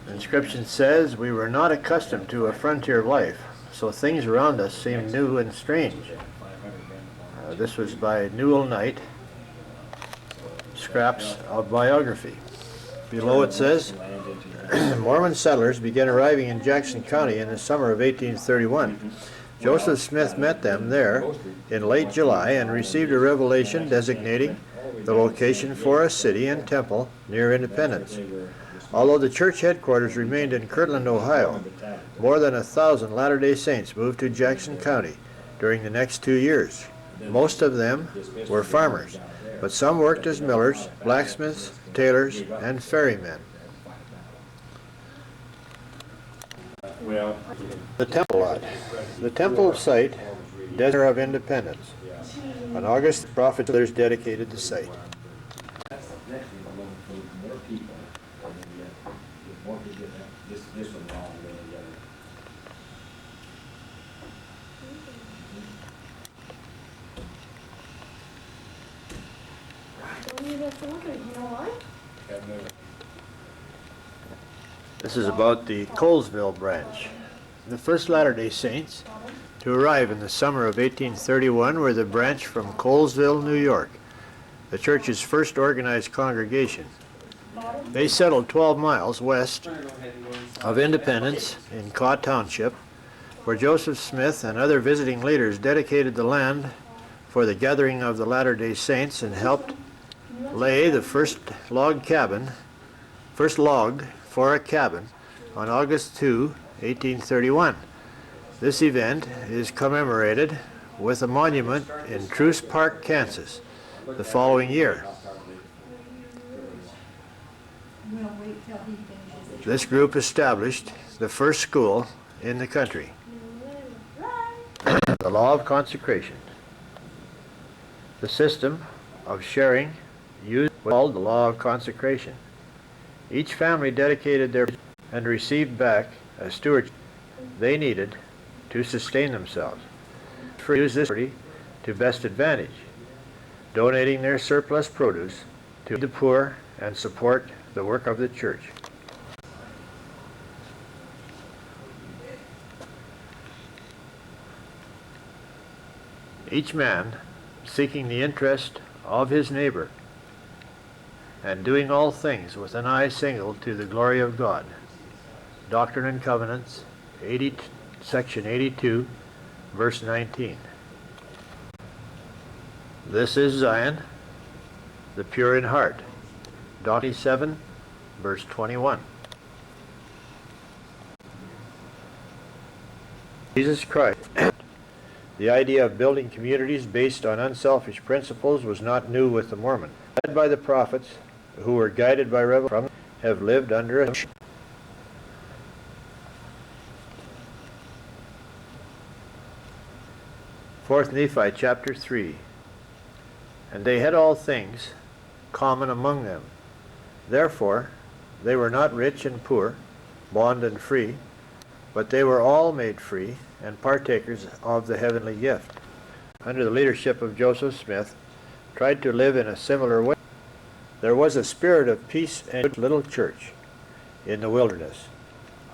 The inscription says, We were not accustomed to a frontier life, so things around us seemed new and strange. This was by Newell Knight, scraps of biography. Below it says, Mormon settlers began arriving in Jackson County in the summer of 1831. Joseph Smith met them there in late July and received a revelation designating the location for a city and temple near Independence. Although the church headquarters remained in Kirtland, Ohio, more than 1,000 Latter-day Saints moved to Jackson County during the next 2 years. Most of them were farmers, but some worked as millers, blacksmiths, tailors, and ferrymen. The temple lot. The temple site, Desert of Independence. On August, the prophet dedicated the site. This is about the Colesville branch. The first Latter-day Saints to arrive in the summer of 1831 were the branch from Colesville, New York, the church's first organized congregation. They settled 12 miles west of Independence in Caw Township, where Joseph Smith and other visiting leaders dedicated the land for the gathering of the Latter-day Saints and helped lay the first log for a cabin on August 2, 1831. This event is commemorated with a monument in Truce Park, Kansas, the following year. This group established the first school in the country. The law of consecration. The system of sharing used was called the law of consecration. Each family dedicated their and received back a stewardship they needed to sustain themselves. Use this property to best advantage, donating their surplus produce to the poor and support the work of the church. Each man seeking the interest of his neighbor and doing all things with an eye single to the glory of God. Doctrine and Covenants, section 82, verse 19. This is Zion, the pure in heart. 27, verse 21. Jesus Christ. The idea of building communities based on unselfish principles was not new with the Mormon. Led by the prophets, who were guided by revelation, have lived under a 4th Nephi chapter 3. And they had all things common among them. Therefore, they were not rich and poor, bond and free, but they were all made free and partakers of the heavenly gift. Under the leadership of Joseph Smith, tried to live in a similar way. There was a spirit of peace and little church in the wilderness.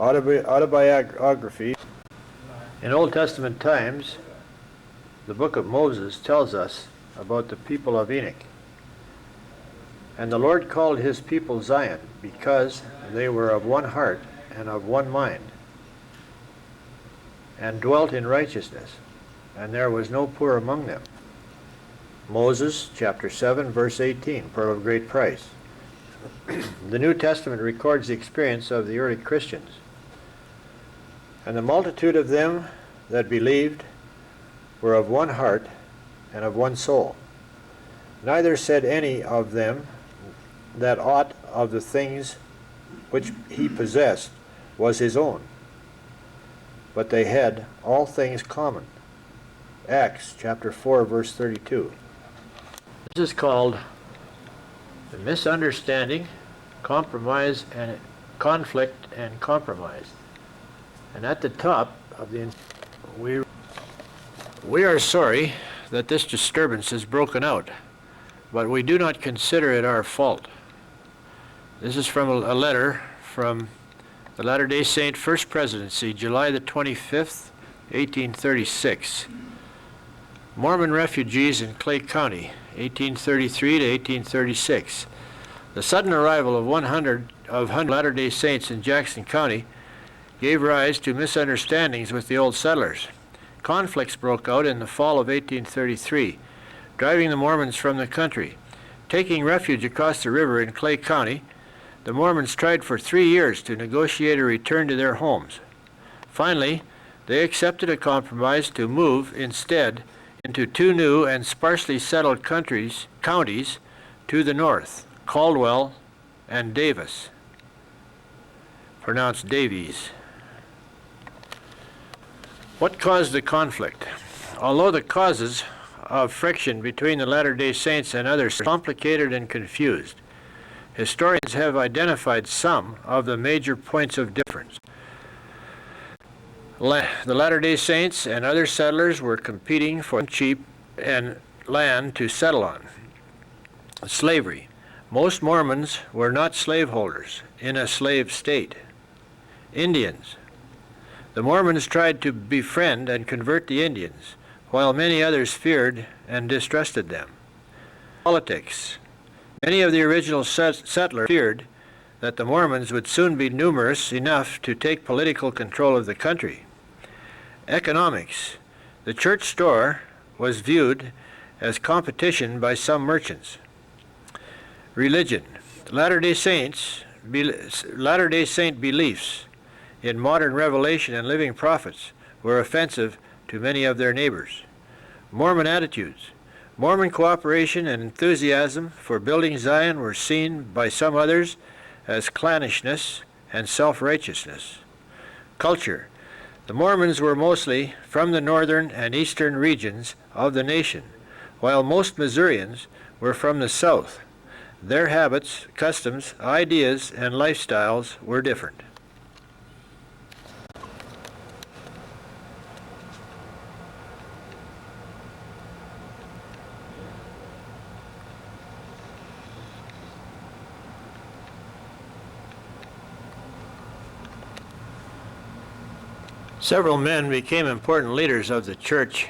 Autobiography. In Old Testament times, the book of Moses tells us about the people of Enoch. And the Lord called his people Zion, because they were of one heart and of one mind, and dwelt in righteousness, and there was no poor among them. Moses chapter 7, verse 18, pearl of great price. The New Testament records the experience of the early Christians. And the multitude of them that believed were of one heart and of one soul. Neither said any of them that aught of the things which he possessed was his own, but they had all things common. Acts chapter 4, verse 32. This is called the misunderstanding, compromise, and conflict and compromise. And at the top of the we are sorry that this disturbance has broken out, but we do not consider it our fault. This is from a letter from the Latter-day Saint First Presidency, July the 25th, 1836. Mormon refugees in Clay County, 1833 to 1836. The sudden arrival of 100 Latter-day Saints in Jackson County gave rise to misunderstandings with the old settlers. Conflicts broke out in the fall of 1833, driving the Mormons from the country. Taking refuge across the river in Clay County, the Mormons tried for 3 years to negotiate a return to their homes. Finally, they accepted a compromise to move instead into 2 new and sparsely settled counties to the north, Caldwell and Davis, pronounced Davies. What caused the conflict? Although the causes of friction between the Latter-day Saints and others are complicated and confused, historians have identified some of the major points of difference. The Latter-day Saints and other settlers were competing for cheap and land to settle on. Slavery. Most Mormons were not slaveholders in a slave state. Indians. The Mormons tried to befriend and convert the Indians, while many others feared and distrusted them. Politics. Many of the original settlers feared that the Mormons would soon be numerous enough to take political control of the country. Economics. The church store was viewed as competition by some merchants. Religion. Latter-day Saint beliefs in modern revelation and living prophets were offensive to many of their neighbors. Mormon attitudes. Mormon cooperation and enthusiasm for building Zion were seen by some others as clannishness and self-righteousness. Culture. The Mormons were mostly from the northern and eastern regions of the nation, while most Missourians were from the south. Their habits, customs, ideas, and lifestyles were different. Several men became important leaders of the church.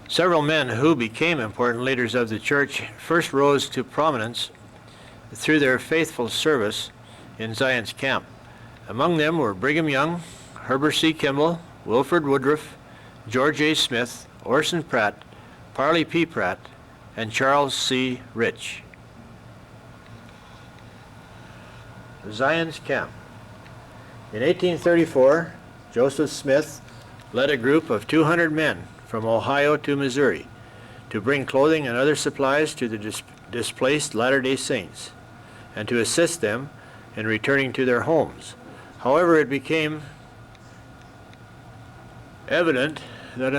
Several men who became important leaders of the church first rose to prominence through their faithful service in Zion's camp. Among them were Brigham Young, Herbert C. Kimball, Wilford Woodruff, George A. Smith, Orson Pratt, Parley P. Pratt, and Charles C. Rich. Zion's Camp. In 1834, Joseph Smith led a group of 200 men from Ohio to Missouri to bring clothing and other supplies to the displaced Latter-day Saints and to assist them in returning to their homes. However, it became evident that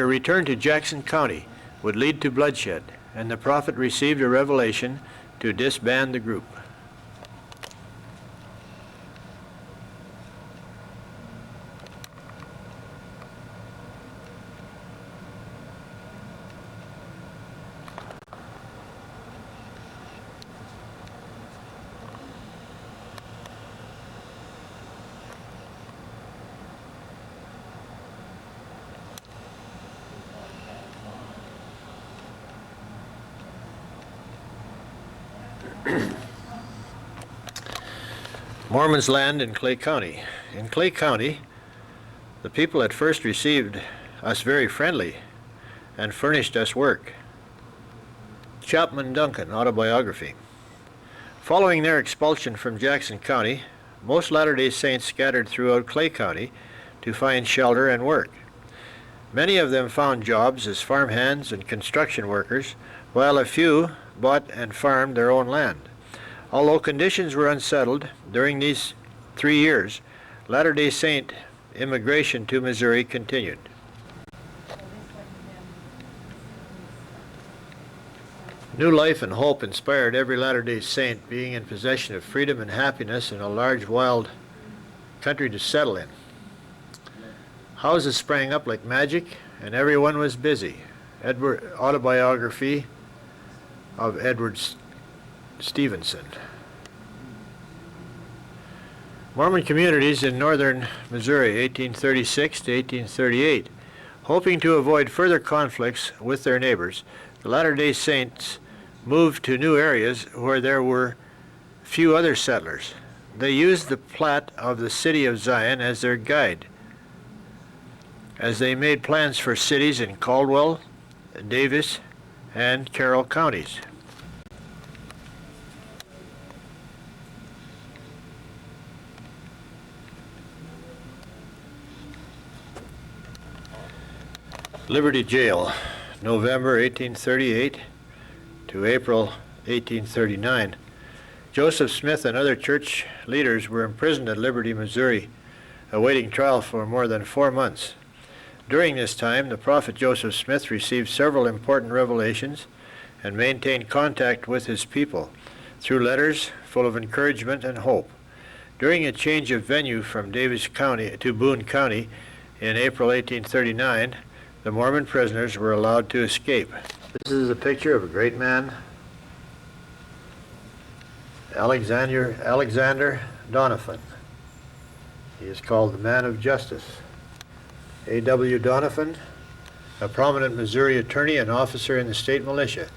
a return to Jackson County would lead to bloodshed, and the prophet received a revelation to disband the group. Mormon's land in Clay County. In Clay County, the people at first received us very friendly and furnished us work. Chapman Duncan, autobiography. Following their expulsion from Jackson County, most Latter-day Saints scattered throughout Clay County to find shelter and work. Many of them found jobs as farmhands and construction workers, while a few bought and farmed their own land. Although conditions were unsettled during these 3 years, Latter-day Saint immigration to Missouri continued. New life and hope inspired every Latter-day Saint, being in possession of freedom and happiness in a large, wild country to settle in. Houses sprang up like magic, and everyone was busy. Autobiography of Edward Stevenson. Mormon communities in northern Missouri, 1836 to 1838. Hoping to avoid further conflicts with their neighbors, the Latter-day Saints moved to new areas where there were few other settlers. They used the plat of the city of Zion as their guide, as they made plans for cities in Caldwell, Davis, and Carroll counties. Liberty Jail, November 1838 to April 1839. Joseph Smith and other church leaders were imprisoned at Liberty, Missouri, awaiting trial for more than 4 months. During this time, the prophet Joseph Smith received several important revelations and maintained contact with his people through letters full of encouragement and hope. During a change of venue from Davis County to Boone County in April 1839, the Mormon prisoners were allowed to escape. This is a picture of a great man, Alexander Doniphan. He is called the Man of Justice. A.W. Doniphan, a prominent Missouri attorney and officer in the state militia,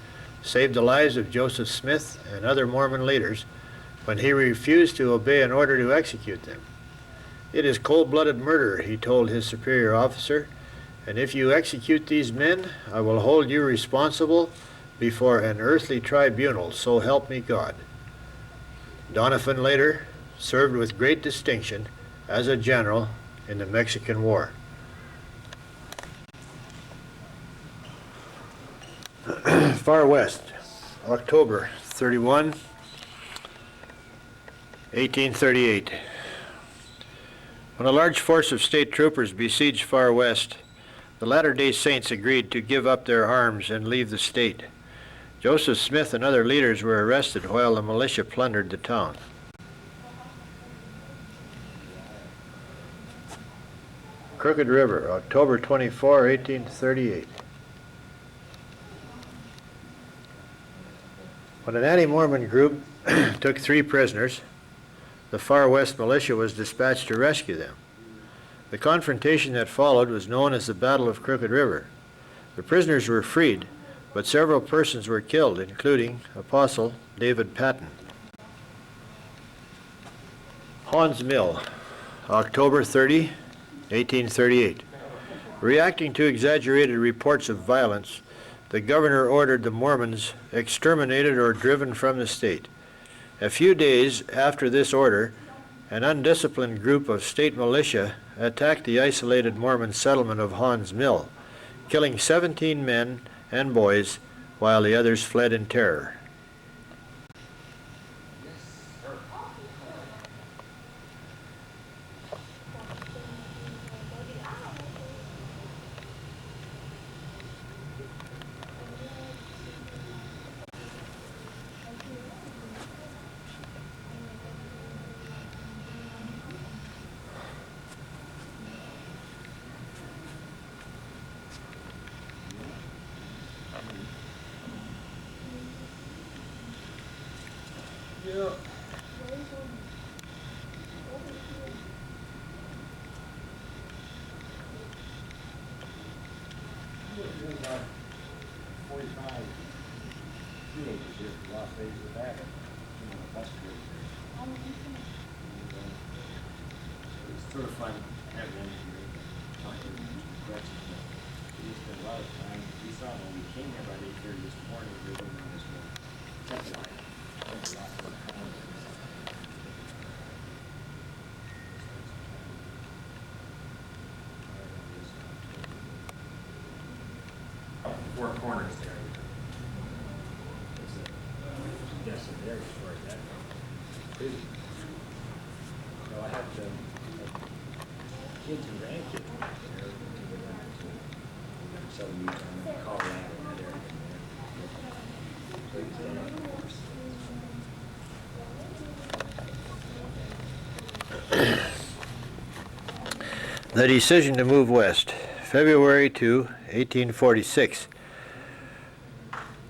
saved the lives of Joseph Smith and other Mormon leaders when he refused to obey an order to execute them. "It is cold-blooded murder," he told his superior officer, "and if you execute these men, I will hold you responsible before an earthly tribunal, so help me God." Doniphan later served with great distinction as a general in the Mexican War. Far West, October 31, 1838. When a large force of state troopers besieged Far West, the Latter-day Saints agreed to give up their arms and leave the state. Joseph Smith and other leaders were arrested while the militia plundered the town. Crooked River, October 24, 1838. When an anti-Mormon group took 3 prisoners, the Far West militia was dispatched to rescue them. The confrontation that followed was known as the Battle of Crooked River. The prisoners were freed, but several persons were killed, including Apostle David Patton. Hans Mill, October 30, 1838. Reacting to exaggerated reports of violence, the governor ordered the Mormons exterminated or driven from the state. A few days after this order, an undisciplined group of state militia attacked the isolated Mormon settlement of Hans Mill, killing 17 men and boys while the others fled in terror. Yeah. There's about 45 teenagers here from Las Vegas, Nevada, on a bus trip there. It's sort of fun having them here, talking to questions. We spent a lot of time. We saw them when we came here about 8:30 this morning. We were going on this one. Second line. There's a lot more time. Four corners there. Yes, there is where that goes. So I have kids and grandkids there. Southern Utah, Colorado, and that area. The decision to move west, February 2, 1846.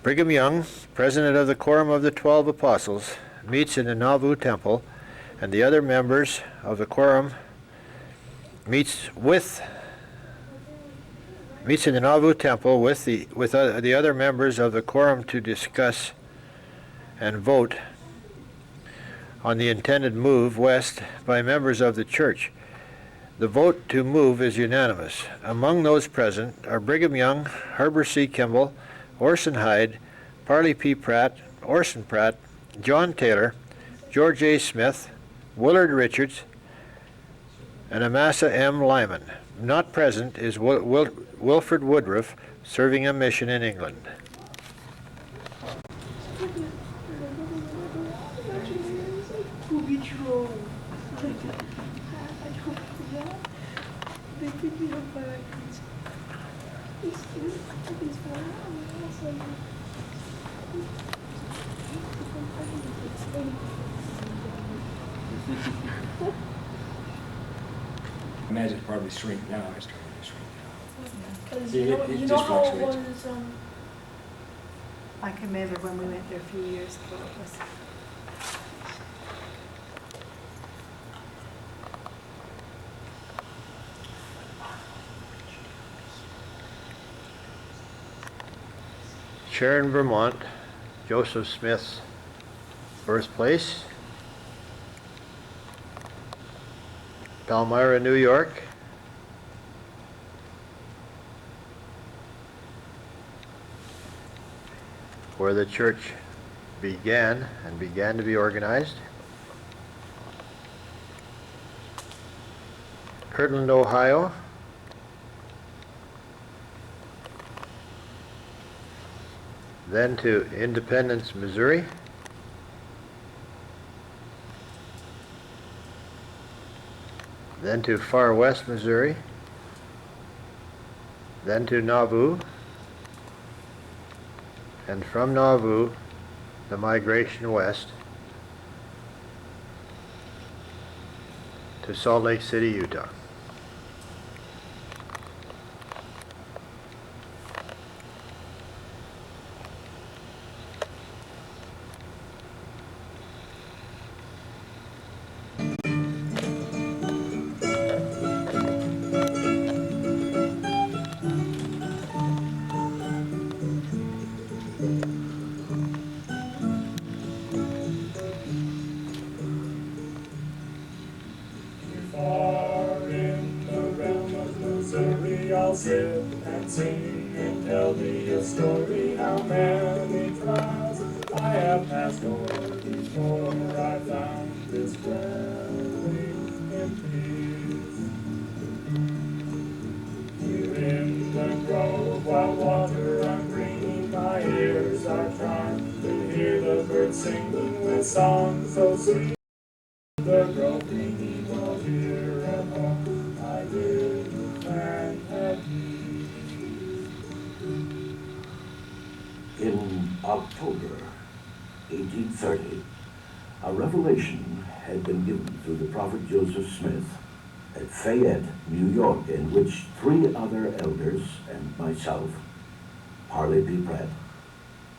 Brigham Young, president of the Quorum of the 12 Apostles, meets in the Nauvoo Temple, and the other members of the Quorum meets in the Nauvoo Temple with the other members of the Quorum to discuss and vote on the intended move west by members of the church. The vote to move is unanimous. Among those present are Brigham Young, Herbert C. Kimball, Orson Hyde, Parley P. Pratt, Orson Pratt, John Taylor, George A. Smith, Willard Richards, and Amasa M. Lyman. Not present is Wilfred Woodruff, serving a mission in England. Imagine it's probably shrink now. It's starting to shrink now. Because See, you it know just how it fluctuates. was, I can remember when we went there a few years ago, it was, Sharon, Vermont, Joseph Smith's birthplace. Palmyra, New York. Where the church began to be organized. Kirtland, Ohio. Then to Independence, Missouri. Then to Far West, Missouri. Then to Nauvoo. And from Nauvoo, the migration west to Salt Lake City, Utah. sit and sing and tell thee a story how many trials I have passed o'er before I found this dwelling in peace. Here in the grove, while water and green, my ears are trying to hear the birds singing with songs so sweet. The grove being evil here at home, I live and have peace. In October 1830, a revelation had been given through the prophet Joseph Smith at Fayette, New York, in which 3 other elders and myself, Parley P. Pratt,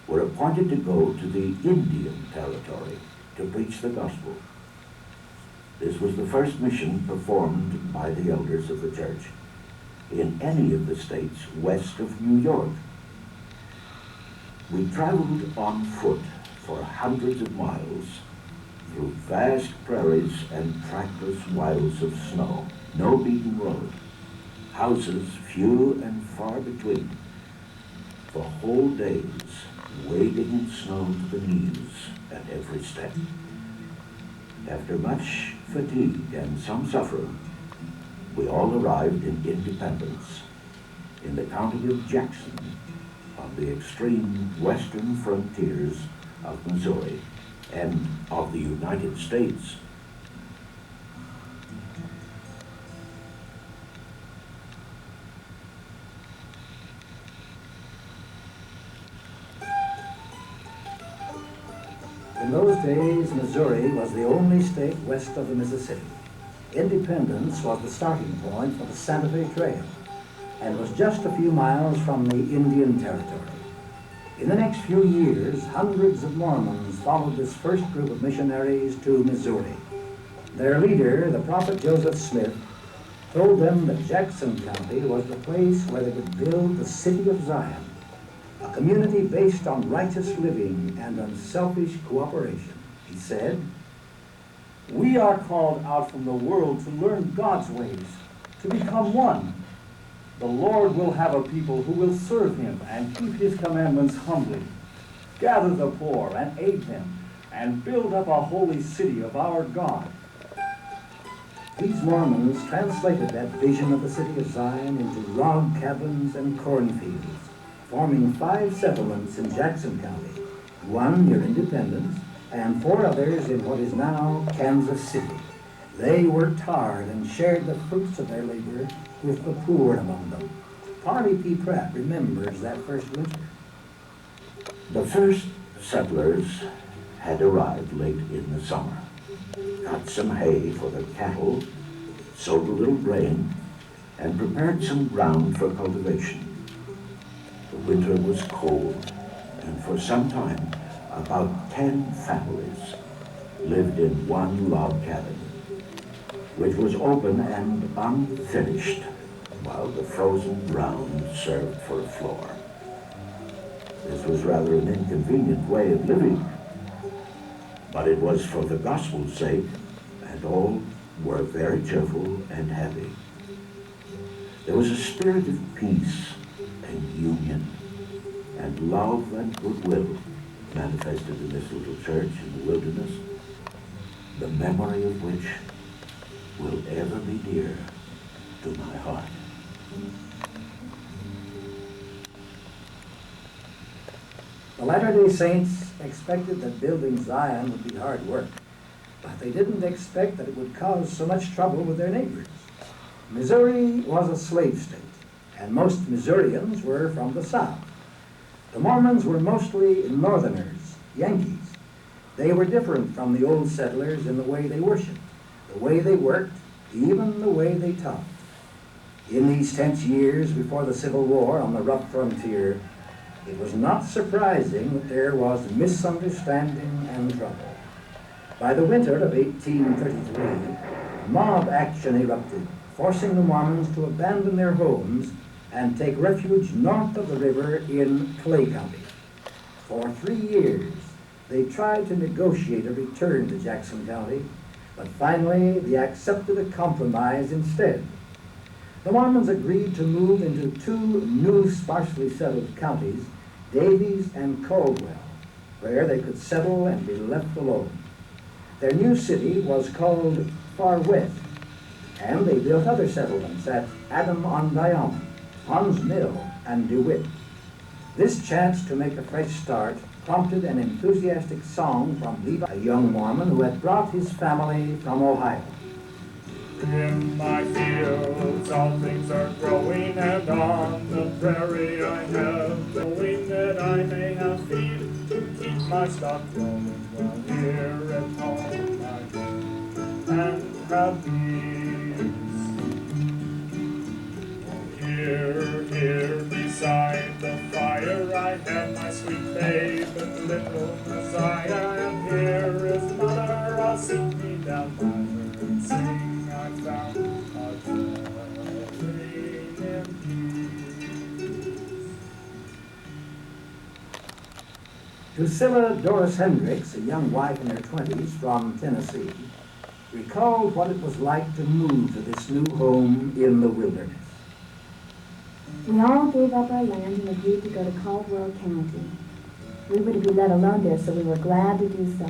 were appointed to go to the Indian Territory to preach the gospel. This was the first mission performed by the elders of the church in any of the states west of New York. We traveled on foot for hundreds of miles through vast prairies and trackless wilds of snow, no beaten road, houses few and far between, for whole days wading in snow to the knees at every step. After much fatigue and some suffering, we all arrived in Independence, in the county of Jackson, on the extreme western frontiers of Missouri and of the United States. In those days, Missouri was the only state west of the Mississippi. Independence was the starting point for the Santa Fe Trail and was just a few miles from the Indian Territory. In the next few years, hundreds of Mormons followed this first group of missionaries to Missouri. Their leader, the prophet Joseph Smith, told them that Jackson County was the place where they would build the city of Zion, a community based on righteous living and unselfish cooperation. He said, "We are called out from the world to learn God's ways, to become one. The Lord will have a people who will serve him and keep his commandments humbly, gather the poor and aid them, and build up a holy city of our God." These Mormons translated that vision of the city of Zion into log cabins and cornfields, forming 5 settlements in Jackson County, 1 near Independence, and 4 others in what is now Kansas City. They worked hard and shared the fruits of their labor with the poor among them. Parley P. Pratt remembers that first winter. The first settlers had arrived late in the summer, cut some hay for their cattle, sowed a little grain, and prepared some ground for cultivation. The winter was cold, and for some time, about 10 families lived in one log cabin, which was open and unfinished, while the frozen ground served for a floor. This was rather an inconvenient way of living, but it was for the gospel's sake, and all were very cheerful and happy. There was a spirit of peace and union and love and goodwill manifested in this little church in the wilderness, the memory of which will ever be dear to my heart. The Latter-day Saints expected that building Zion would be hard work, but they didn't expect that it would cause so much trouble with their neighbors. Missouri was a slave state, and most Missourians were from the South. The Mormons were mostly Northerners, Yankees. They were different from the old settlers in the way they worshiped, the way they worked, even the way they talked. In these tense years before the Civil War on the rough frontier, it was not surprising that there was misunderstanding and trouble. By the winter of 1833, mob action erupted, forcing the Mormons to abandon their homes and take refuge north of the river in Clay County. For 3 years, they tried to negotiate a return to Jackson County, but finally they accepted a compromise instead. The Mormons agreed to move into two new sparsely settled counties, Davies and Caldwell, where they could settle and be left alone. Their new city was called Far West, and they built other settlements at Adam-on-Diamond, Hans Mill, and DeWitt. This chance to make a fresh start prompted an enthusiastic song from Levi, a young Mormon who had brought his family from Ohio. In my fields all things are growing, and on the prairie I have growing, that I may have feed to keep my stock growing, while here at home I go and have peace. Here beside the fire I have my sweet babe and little Messiah, and here is mother, I'll seek me down by her and sing. I found a dwelling in peace. Drusilla Doris Hendricks, a young wife in her 20s from Tennessee, recalled what it was like to move to this new home in the wilderness. We all gave up our land and agreed to go to Caldwell County. We were to be let alone there, so we were glad to do so.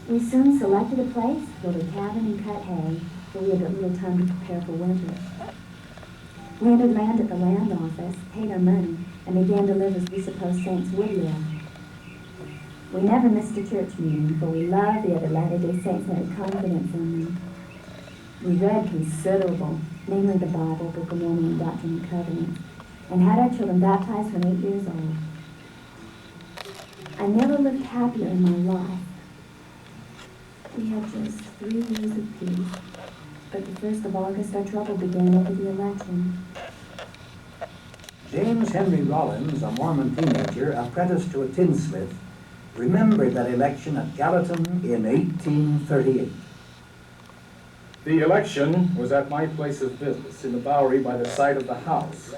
We soon selected a place, built a cabin, and cut hay, for we had but little time to prepare for winter. We entered land at the land office, paid our money, and began to live as we supposed saints would live. We never missed a church meeting, for we loved the other Latter-day Saints and had confidence in them. We read considerable, namely the Bible, Book of Mormon, and Doctrine and Covenants, and had our children baptized when 8 years old. I never lived happier in my life. We had just 3 years of peace, but the 1st of August our trouble began over the election. James Henry Rollins, a Mormon teenager apprenticed to a tinsmith, remembered that election at Gallatin in 1838. The election was at my place of business in the Bowery by the side of the house.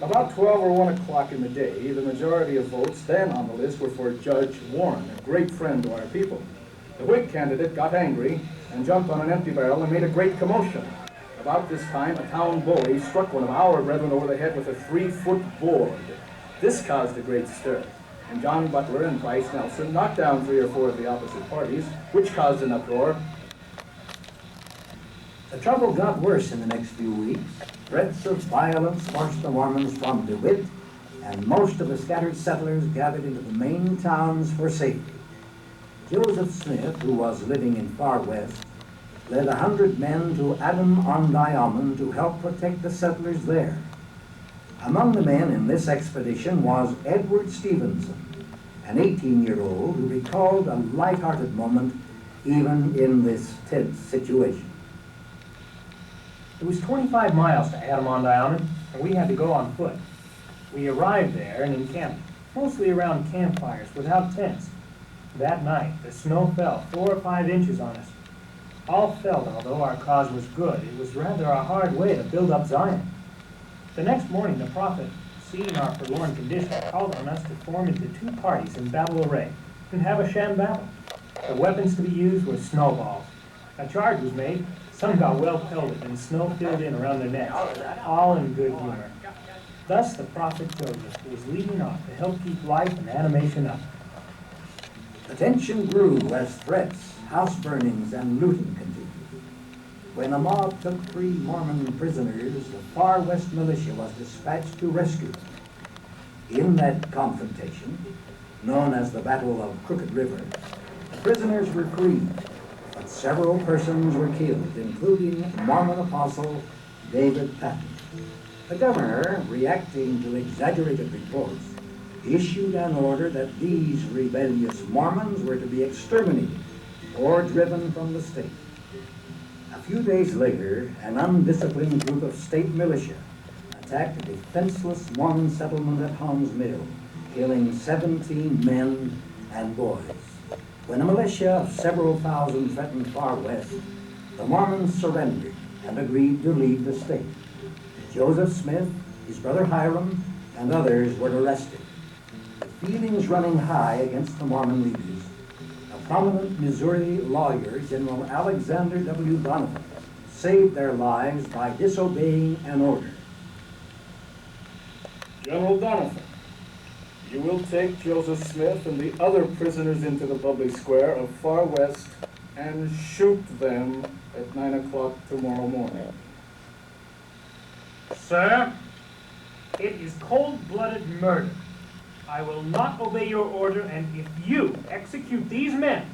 About 12 or 1 o'clock in the day, the majority of votes then on the list were for Judge Warren, a great friend to our people. The Whig candidate got angry and jumped on an empty barrel and made a great commotion. About this time, a town bully struck one of our brethren over the head with a 3-foot board. This caused a great stir, and John Butler and Bryce Nelson knocked down 3 or 4 of the opposite parties, which caused an uproar. The trouble got worse in the next few weeks. Threats of violence forced the Mormons from DeWitt, and most of the scattered settlers gathered into the main towns for safety. Joseph Smith, who was living in Far West, led 100 men to Adam-on-Diamond to help protect the settlers there. Among the men in this expedition was Edward Stevenson, an 18-year-old who recalled a light-hearted moment even in this tense situation. It was 25 miles to Adam-on-Diamond, and we had to go on foot. We arrived there and encamped, mostly around campfires without tents. That night, the snow fell 4 or 5 inches on us. All felt, although our cause was good, it was rather a hard way to build up Zion. The next morning, the prophet, seeing our forlorn condition, called on us to form into 2 parties in battle array and have a sham battle. The weapons to be used were snowballs. A charge was made. Some got well pelted and snow filled in around their necks, all in good humor. Thus the prophet Joseph was leading off to help keep life and animation up. The tension grew as threats, house burnings, and looting continued. When a mob took 3 Mormon prisoners, the Far West militia was dispatched to rescue them. In that confrontation, known as the Battle of Crooked River, the prisoners were freed, but several persons were killed, including Mormon apostle David Patton. The governor, reacting to exaggerated reports, issued an order that these rebellious Mormons were to be exterminated or driven from the state. A few days later, an undisciplined group of state militia attacked a defenseless Mormon settlement at Hans Mill, killing 17 men and boys. When a militia of several thousand threatened Far West, the Mormons surrendered and agreed to leave the state. Joseph Smith, his brother Hiram, and others were arrested. With feelings running high against the Mormon leaders, a prominent Missouri lawyer, General Alexander W. Donovan, saved their lives by disobeying an order. General Donovan, you will take Joseph Smith and the other prisoners into the public square of Far West and shoot them at 9 o'clock tomorrow morning. Sir, it is cold-blooded murder. I will not obey your order, and if you execute these men,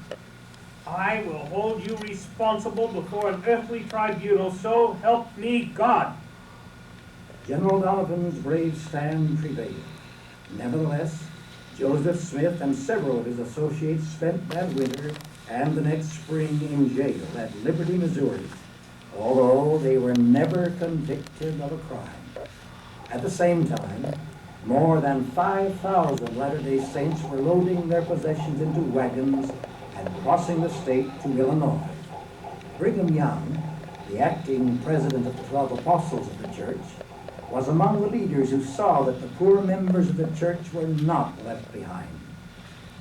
I will hold you responsible before an earthly tribunal, so help me God. General Donovan's brave stand prevailed. Nevertheless, Joseph Smith and several of his associates spent that winter and the next spring in jail at Liberty, Missouri, although they were never convicted of a crime. At the same time, more than 5,000 Latter-day Saints were loading their possessions into wagons and crossing the state to Illinois. Brigham Young, the acting president of the 12 Apostles of the Church, was among the leaders who saw that the poor members of the church were not left behind.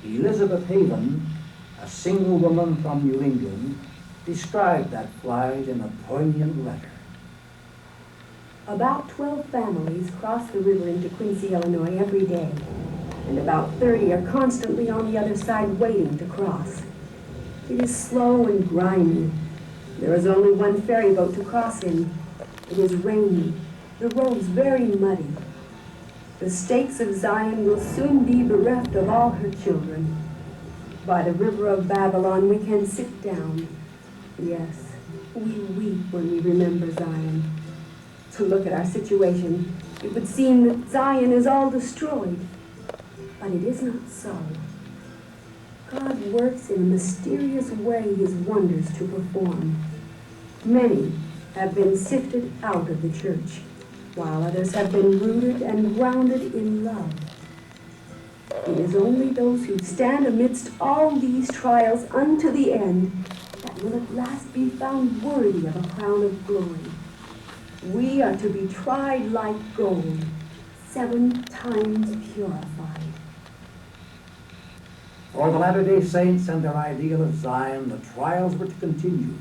Elizabeth Haven, a single woman from New England, described that plight in a poignant letter. About 12 families cross the river into Quincy, Illinois every day, and about 30 are constantly on the other side waiting to cross. It is slow and grimy. There is only one ferry boat to cross in. It is rainy. The roads very muddy. The stakes of Zion will soon be bereft of all her children. By the river of Babylon we can sit down. Yes, we weep when we remember Zion. To look at our situation, it would seem that Zion is all destroyed. But it is not so. God works in a mysterious way his wonders to perform. Many have been sifted out of the church, while others have been rooted and grounded in love. It is only those who stand amidst all these trials unto the end that will at last be found worthy of a crown of glory. We are to be tried like gold, 7 times purified. For the Latter-day Saints and their ideal of Zion, the trials were to continue.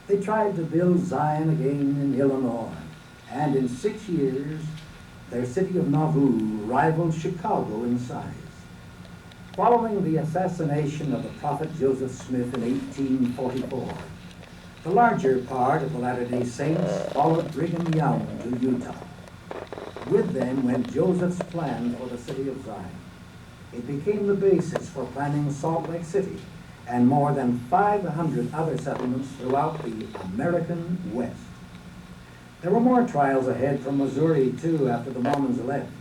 They tried to build Zion again in Illinois, and in 6 years, their city of Nauvoo rivaled Chicago in size. Following the assassination of the prophet Joseph Smith in 1844, the larger part of the Latter-day Saints followed Brigham Young to Utah. With them went Joseph's plan for the city of Zion. It became the basis for planning Salt Lake City and more than 500 other settlements throughout the American West. There were more trials ahead from Missouri, too, after the Mormons left.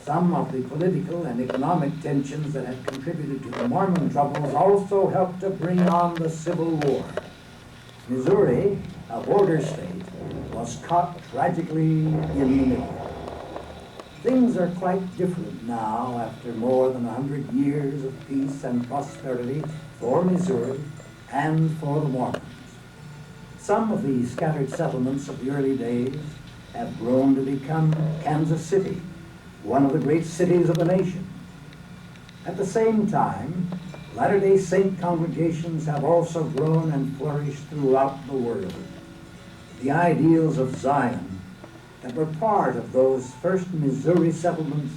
Some of the political and economic tensions that had contributed to the Mormon troubles also helped to bring on the Civil War. Missouri, a border state, was caught tragically in the middle. Things are quite different now after more than 100 years of peace and prosperity for Missouri and for the Mormons. Some of the scattered settlements of the early days have grown to become Kansas City, one of the great cities of the nation. At the same time, Latter-day Saint congregations have also grown and flourished throughout the world. The ideals of Zion that were part of those first Missouri settlements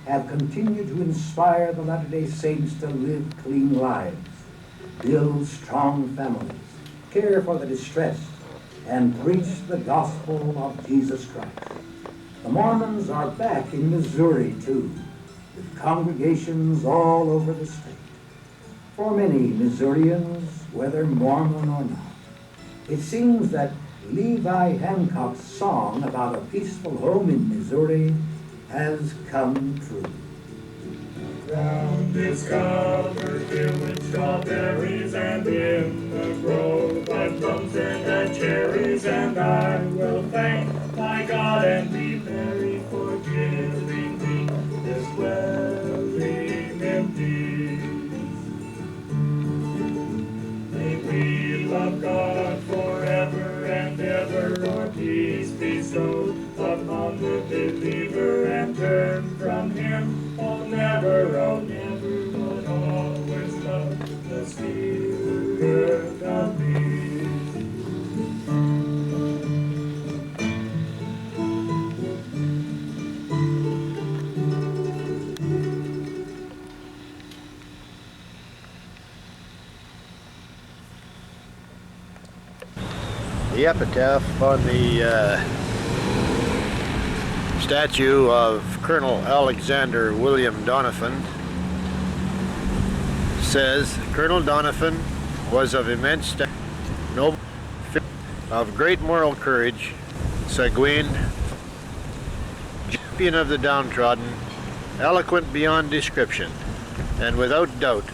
have continued to inspire the Latter-day Saints to live clean lives, build strong families, care for the distressed, and preach the gospel of Jesus Christ. The Mormons are back in Missouri, too, with congregations all over the state. For many Missourians, whether Mormon or not, it seems that Levi Hancock's song about a peaceful home in Missouri has come true. Ground is covered filled with strawberries, and in the grove of plums and cherries, and I will thank my God and be merry for giving me this dwelling in peace. May we love God forever and ever, or peace bestowed upon the believer, and turn from him. Oh never, but always love the Spirit of peace. The epitaph on the statue of Colonel Alexander William Doniphan says, Colonel Doniphan was of immense stature, noble, of great moral courage, sanguine, champion of the downtrodden, eloquent beyond description, and without doubt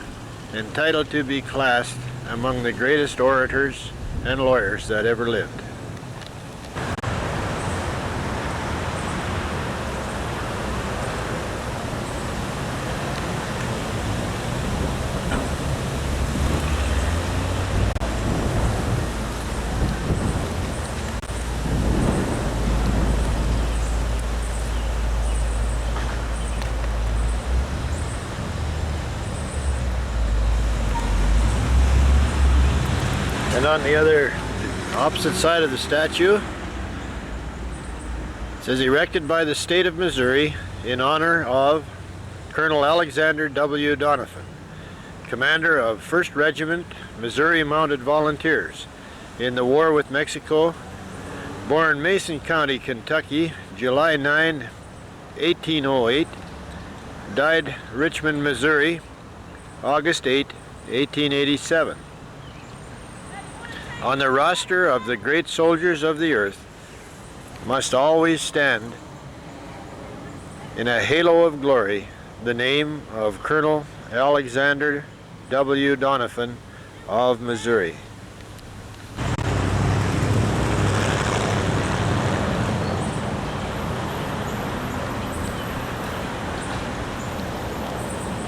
entitled to be classed among the greatest orators and lawyers that ever lived. And on the other, opposite side of the statue, it says, erected by the state of Missouri in honor of Colonel Alexander W. Doniphan, commander of 1st Regiment, Missouri Mounted Volunteers, in the war with Mexico, born Mason County, Kentucky, July 9, 1808, died Richmond, Missouri, August 8, 1887. On the roster of the great soldiers of the earth must always stand in a halo of glory the name of Colonel Alexander W. Doniphan of Missouri.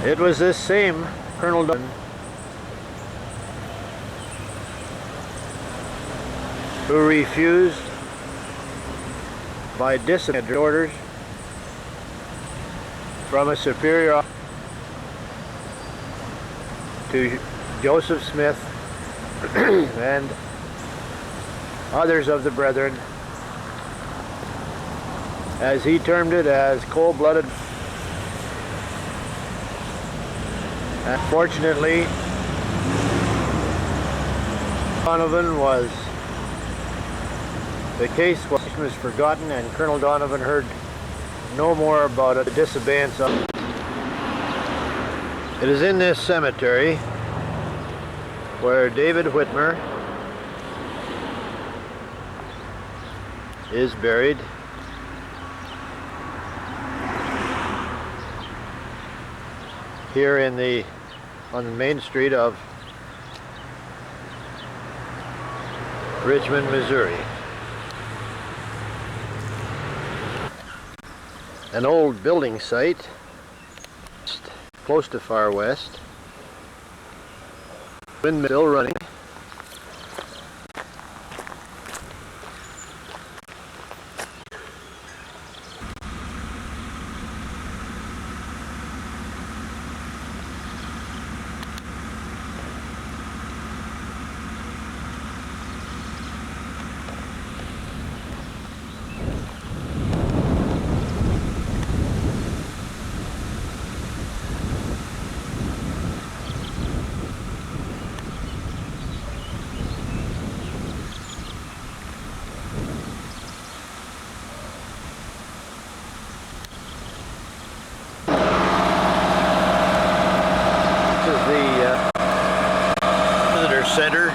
It was this same Colonel Doniphan who refused by disciplinary orders from a superior officer to Joseph Smith and others of the brethren, as he termed it, as cold-blooded. Unfortunately, Donovan the case was forgotten, and Colonel Doniphan heard no more about it. The disabeyance of it is in this cemetery where David Whitmer is buried. Here on the main street of Richmond, Missouri. An old building site close to Far West. Windmill still running. Center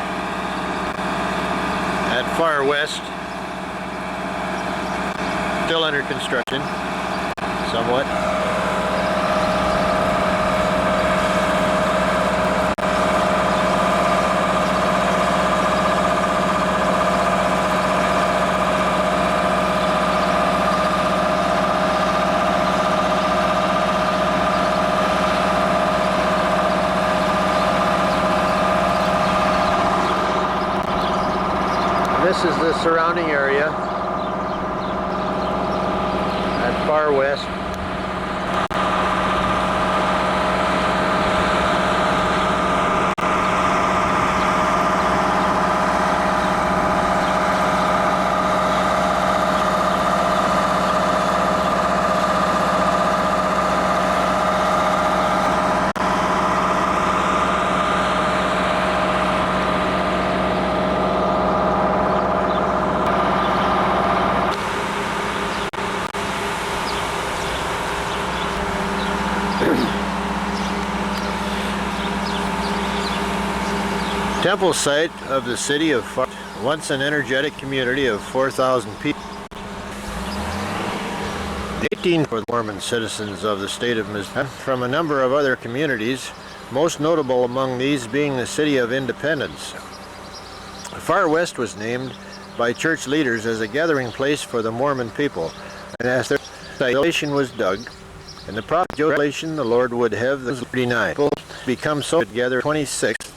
at Far West, still under construction, somewhat. This is the surrounding area at Far West. Temple site of the city of Far, once an energetic community of 4,000 people. 18 for the Mormon citizens of the state of Missouri from a number of other communities, most notable among these being the city of Independence. Far West was named by church leaders as a gathering place for the Mormon people, and as their station was dug, in the proclamation the Lord would have the 39 people become so together 26th.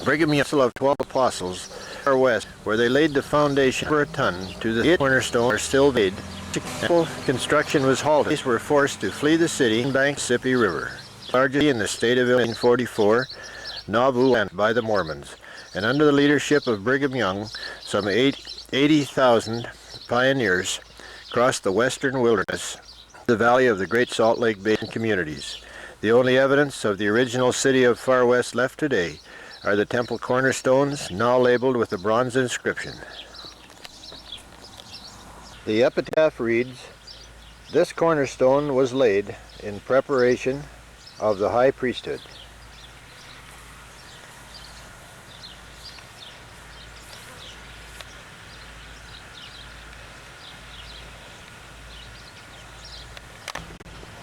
Brigham Young of 12 apostles, Far West, where they laid the foundation for a ton to the cornerstone are still laid. Construction was halted. They were forced to flee the city and bank Mississippi River. Largely in the state of Illinois in 1944, Nauvoo and by the Mormons, and under the leadership of Brigham Young, some 80,000 pioneers crossed the western wilderness, the valley of the Great Salt Lake Basin communities. The only evidence of the original city of Far West left today are the temple cornerstones, now labeled with a bronze inscription. The epitaph reads, "This cornerstone was laid in preparation of the high priesthood."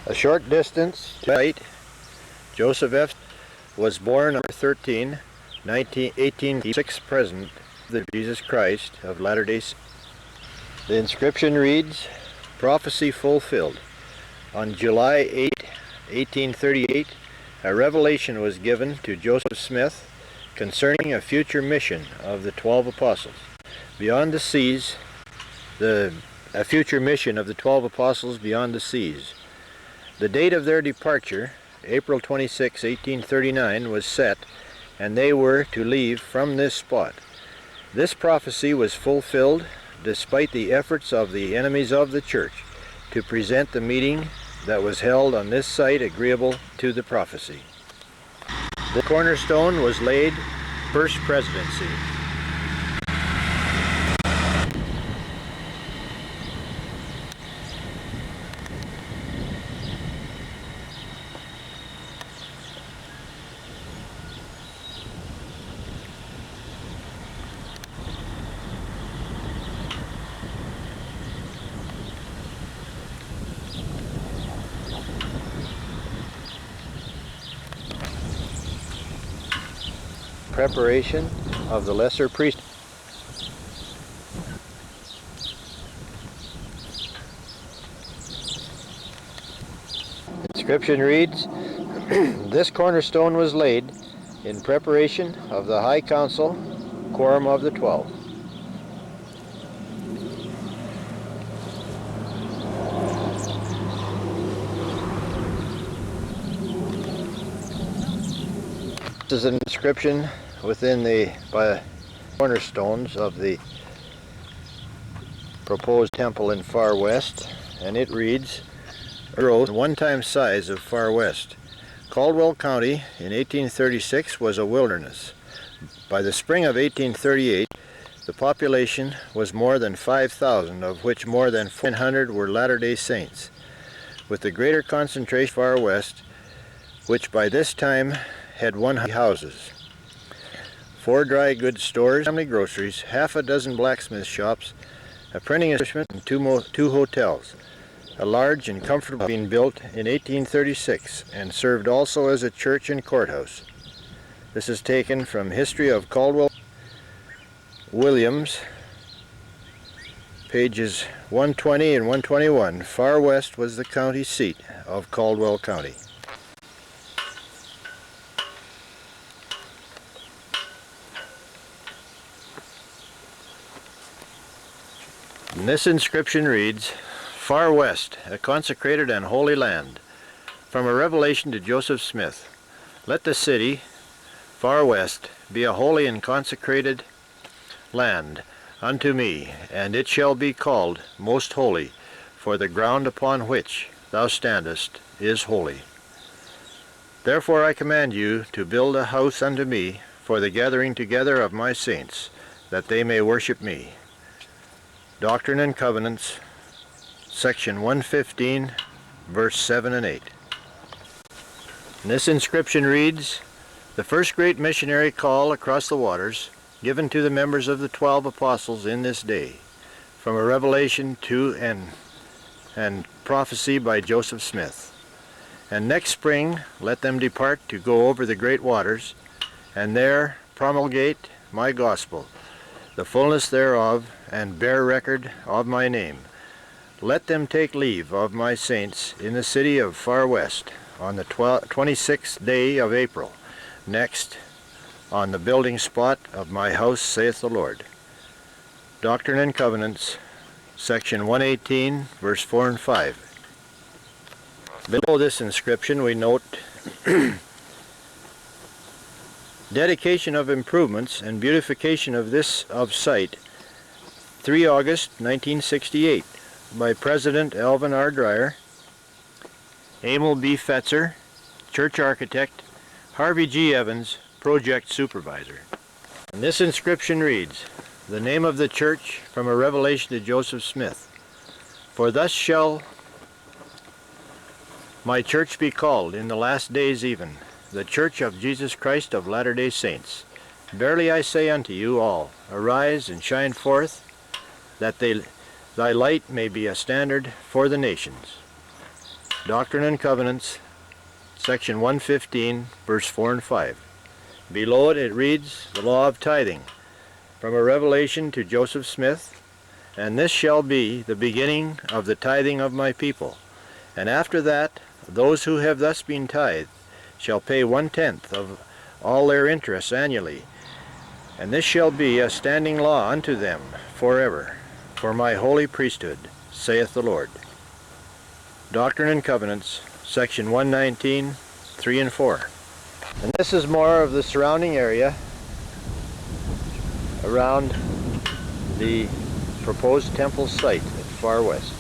A short distance to the right, Joseph F. was born on 13, 1886, President of the Jesus Christ of Latter-day Saints. The inscription reads, "Prophecy fulfilled. On July 8, 1838, a revelation was given to Joseph Smith concerning a future mission of the 12 apostles. Beyond the seas, a future mission of the 12 apostles beyond the seas. The date of their departure, April 26, 1839, was set, and they were to leave from this spot. This prophecy was fulfilled despite the efforts of the enemies of the church to present the meeting that was held on this site agreeable to the prophecy. The cornerstone was laid First Presidency. Preparation of the lesser priest. Inscription reads, "This cornerstone was laid in preparation of the High Council, Quorum of the 12. This is an inscription within the cornerstones of the proposed temple in Far West, and it reads, "The one-time size of Far West. Caldwell County in 1836 was a wilderness. By the spring of 1838, the population was more than 5,000, of which more than 400 were Latter-day Saints, with the greater concentration Far West, which by this time had 100 houses, 4 dry goods stores, family groceries, half a dozen blacksmith shops, a printing establishment, and 2 hotels. A large and comfortable being built in 1836 and served also as a church and courthouse." This is taken from History of Caldwell Williams, pages 120 and 121. Far West was the county seat of Caldwell County. And this inscription reads, "Far West, a consecrated and holy land. From a revelation to Joseph Smith. Let the city, Far West, be a holy and consecrated land unto me, and it shall be called most holy, for the ground upon which thou standest is holy. Therefore I command you to build a house unto me for the gathering together of my saints, that they may worship me." Doctrine and Covenants, section 115, verse 7 and 8. And this inscription reads, The first great missionary call across the waters given to the members of the 12 apostles in this day, from a revelation to and prophecy by Joseph Smith. And next spring let them depart to go over the great waters, and there promulgate my gospel, the fullness thereof, and bear record of my name. Let them take leave of my saints in the city of Far West on the 26th day of April, next on the building spot of my house, saith the Lord. Doctrine and Covenants, section 118, verse 4 and 5. Below this inscription we note dedication of improvements and beautification of site, 3 August 1968, by President Alvin R. Dreyer, Emil B. Fetzer, church architect, Harvey G. Evans, project supervisor. And this inscription reads, the name of the church from a revelation to Joseph Smith. For thus shall my church be called in the last days even, the church of Jesus Christ of Latter-day Saints. Verily I say unto you all, arise and shine forth, that thy light may be a standard for the nations. Doctrine and Covenants, section 115, verse 4 and 5. Below it reads, the law of tithing, from a revelation to Joseph Smith, and this shall be the beginning of the tithing of my people. And after that, those who have thus been tithed shall pay 1/10 of all their interest annually, and this shall be a standing law unto them forever, for my holy priesthood, saith the Lord. Doctrine and Covenants, section 119, 3 and 4. And this is more of the surrounding area around the proposed temple site at Far West.